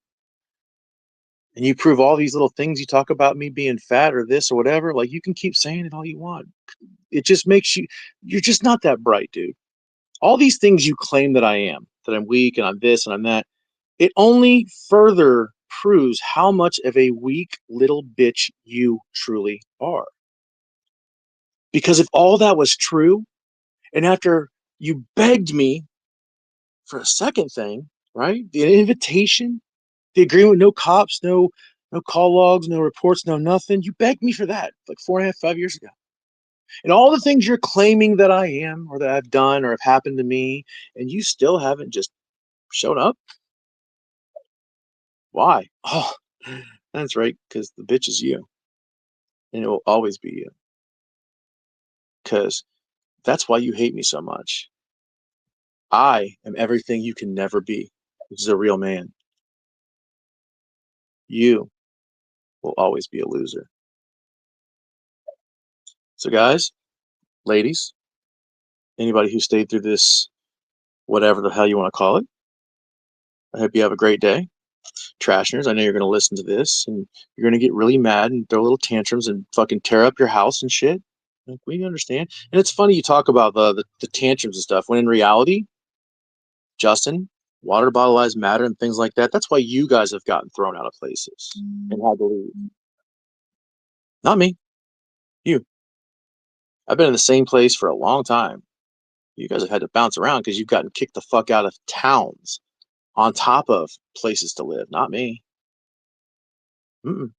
and you prove all these little things you talk about me being fat or this or whatever, like, you can keep saying it all you want. It just makes you're just not that bright, dude. All these things you claim that I am, that I'm weak and I'm this and I'm that, it only further proves how much of a weak little bitch you truly are. Because if all that was true, and after you begged me for a second thing, right? The invitation, the agreement, no cops, no call logs, no reports, no nothing. You begged me for that like 4.5, 5 years ago. And all the things you're claiming that I am or that I've done or have happened to me, and you still haven't just shown up. Why? Oh, that's right, because the bitch is you. And it will always be you. Because that's why you hate me so much. I am everything you can never be, which is a real man. You will always be a loser. So, guys, ladies, anybody who stayed through this, whatever the hell you want to call it, I hope you have a great day. Trashners, I know you're going to listen to this and you're going to get really mad and throw little tantrums and fucking tear up your house and shit. Like, we understand. And it's funny you talk about the tantrums and stuff when in reality, Justin, water bottle lives matter and things like that. That's why you guys have gotten thrown out of places and had to leave. Not me. You. I've been in the same place for a long time. You guys have had to bounce around because you've gotten kicked the fuck out of towns on top of places to live. Not me. Mm-mm.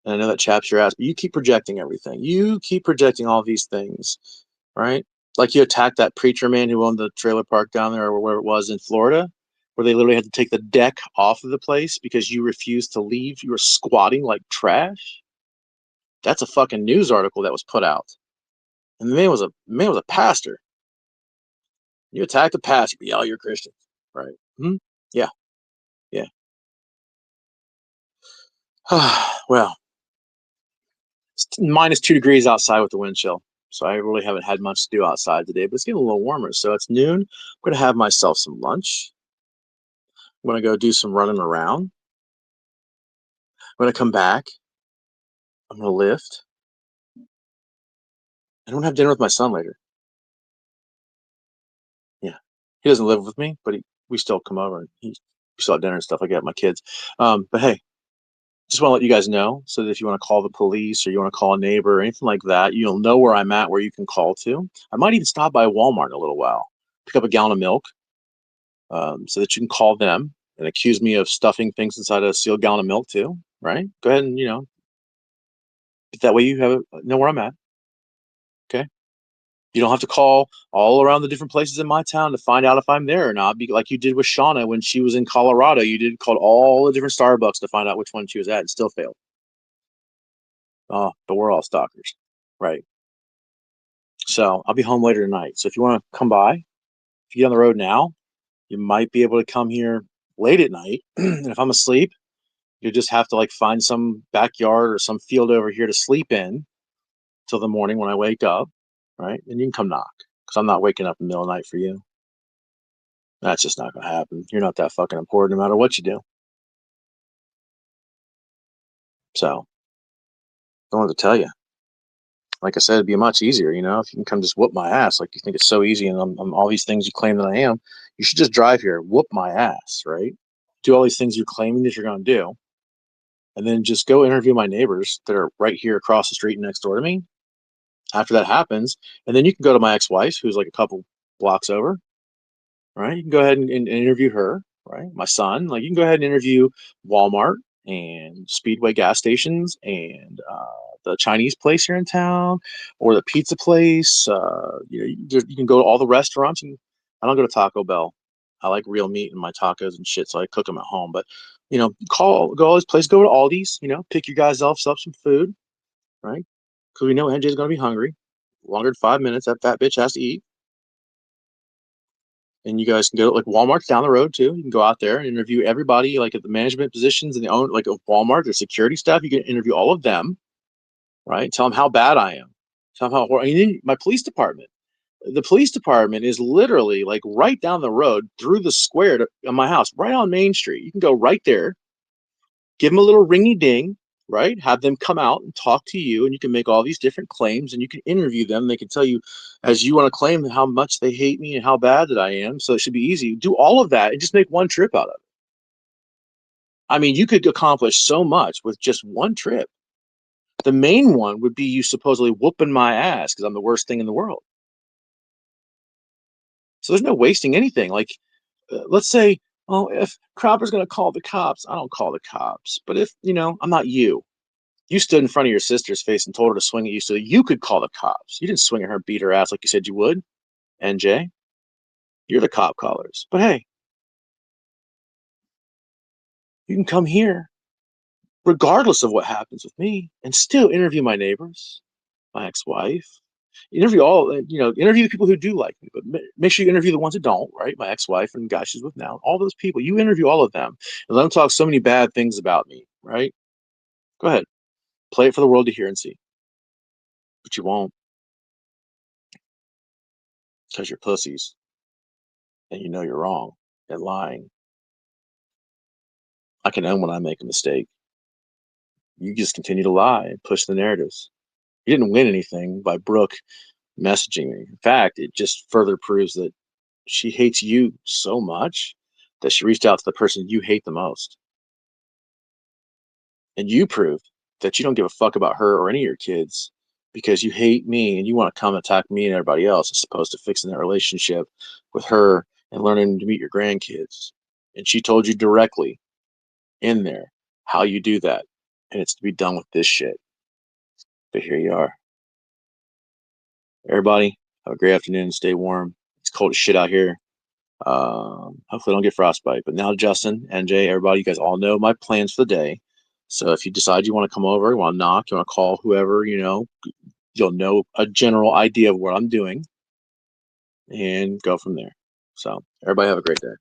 And I know that chaps your ass, but you keep projecting everything. You keep projecting all these things, right? Like you attacked that preacher man who owned the trailer park down there or where it was in Florida, where they literally had to take the deck off of the place because you refused to leave. You were squatting like trash. That's a fucking news article that was put out. And the man was a pastor. You attacked a pastor, but y'all, you're Christian. Right. Hmm? Yeah. Yeah. Well, it's -2 degrees outside with the wind chill. So I really haven't had much to do outside today, but it's getting a little warmer. So it's noon. I'm going to have myself some lunch. I'm going to go do some running around. I'm going to come back. I'm going to lift. I'm going to have dinner with my son later. Yeah. He doesn't live with me, but we still come over and we still have dinner and stuff like that with my kids. But hey, just want to let you guys know so that if you want to call the police or you want to call a neighbor or anything like that, you'll know where I'm at, where you can call to. I might even stop by Walmart in a little while, pick up a gallon of milk, so that you can call them and accuse me of stuffing things inside a sealed gallon of milk too. Right? Go ahead and that way you know where I'm at. Okay. You don't have to call all around the different places in my town to find out if I'm there or not. Be like you did with Shauna when she was in Colorado. You called all the different Starbucks to find out which one she was at and still failed. Oh, but we're all stalkers, right? So I'll be home later tonight. So if you want to come by, if you get on the road now, you might be able to come here late at night. And if I'm asleep, you just have to like find some backyard or some field over here to sleep in till the morning when I wake up, right? And you can come knock because I'm not waking up in the middle of the night for you. That's just not gonna happen. You're not that fucking important no matter what you do. So I wanted to tell you. Like I said, it'd be much easier, if you can come just whoop my ass. Like you think it's so easy, and I'm all these things you claim that I am. You should just drive here, whoop my ass, right? Do all these things you're claiming that you're gonna do, and then just go interview my neighbors that are right here across the street next door to me. After that happens, and then you can go to my ex-wife, who's like a couple blocks over, right? You can go ahead and interview her, right? My son, like you can go ahead and interview Walmart and Speedway gas stations and the Chinese place here in town or the pizza place. You can go to all the restaurants. And I don't go to Taco Bell. I like real meat in my tacos and shit, so I cook them at home. But go all these places. Go to Aldi's. Pick your guys up some food, right? Because we know NJ's gonna be hungry. Longer than 5 minutes, that fat bitch has to eat. And you guys can go like Walmart's down the road too. You can go out there and interview everybody like at the management positions and the own like of Walmart, their security staff. You can interview all of them, right? Tell them how bad I am. Tell them how horrible. And then my police department. The police department is literally like right down the road through the square of my house, right on Main Street. You can go right there, give them a little ringy ding, right? Have them come out and talk to you, and you can make all these different claims, and you can interview them. They can tell you, as you want to claim, how much they hate me and how bad that I am. So it should be easy. Do all of that and just make one trip out of it. I mean, you could accomplish so much with just one trip. The main one would be you supposedly whooping my ass because I'm the worst thing in the world. So there's no wasting anything. Like, let's say, oh, if Cropper's going to call the cops, I don't call the cops. But if, I'm not you. You stood in front of your sister's face and told her to swing at you so you could call the cops. You didn't swing at her and beat her ass like you said you would, NJ. You're the cop callers. But hey, you can come here, regardless of what happens with me, and still interview my neighbors, my ex-wife. Interview the people who do like me, but make sure you interview the ones that don't, right? My ex-wife and the guy she's with now. All those people, you interview all of them and let them talk so many bad things about me, right? Go ahead. Play it for the world to hear and see. But you won't because you're pussies and you know you're wrong and lying. I can own when I make a mistake. You just continue to lie and push the narratives. You didn't win anything by Brooke messaging me. In fact, it just further proves that she hates you so much that she reached out to the person you hate the most. And you proved that you don't give a fuck about her or any of your kids because you hate me and you want to come attack me and everybody else as opposed to fixing that relationship with her and learning to meet your grandkids. And she told you directly in there how you do that. And it's to be done with this shit. But here you are. Everybody, have a great afternoon. Stay warm. It's cold as shit out here. Hopefully I don't get frostbite. But now, Justin, NJ, everybody, you guys all know my plans for the day. So if you decide you want to come over, you want to knock, you want to call whoever, you'll know a general idea of what I'm doing and go from there. So everybody have a great day.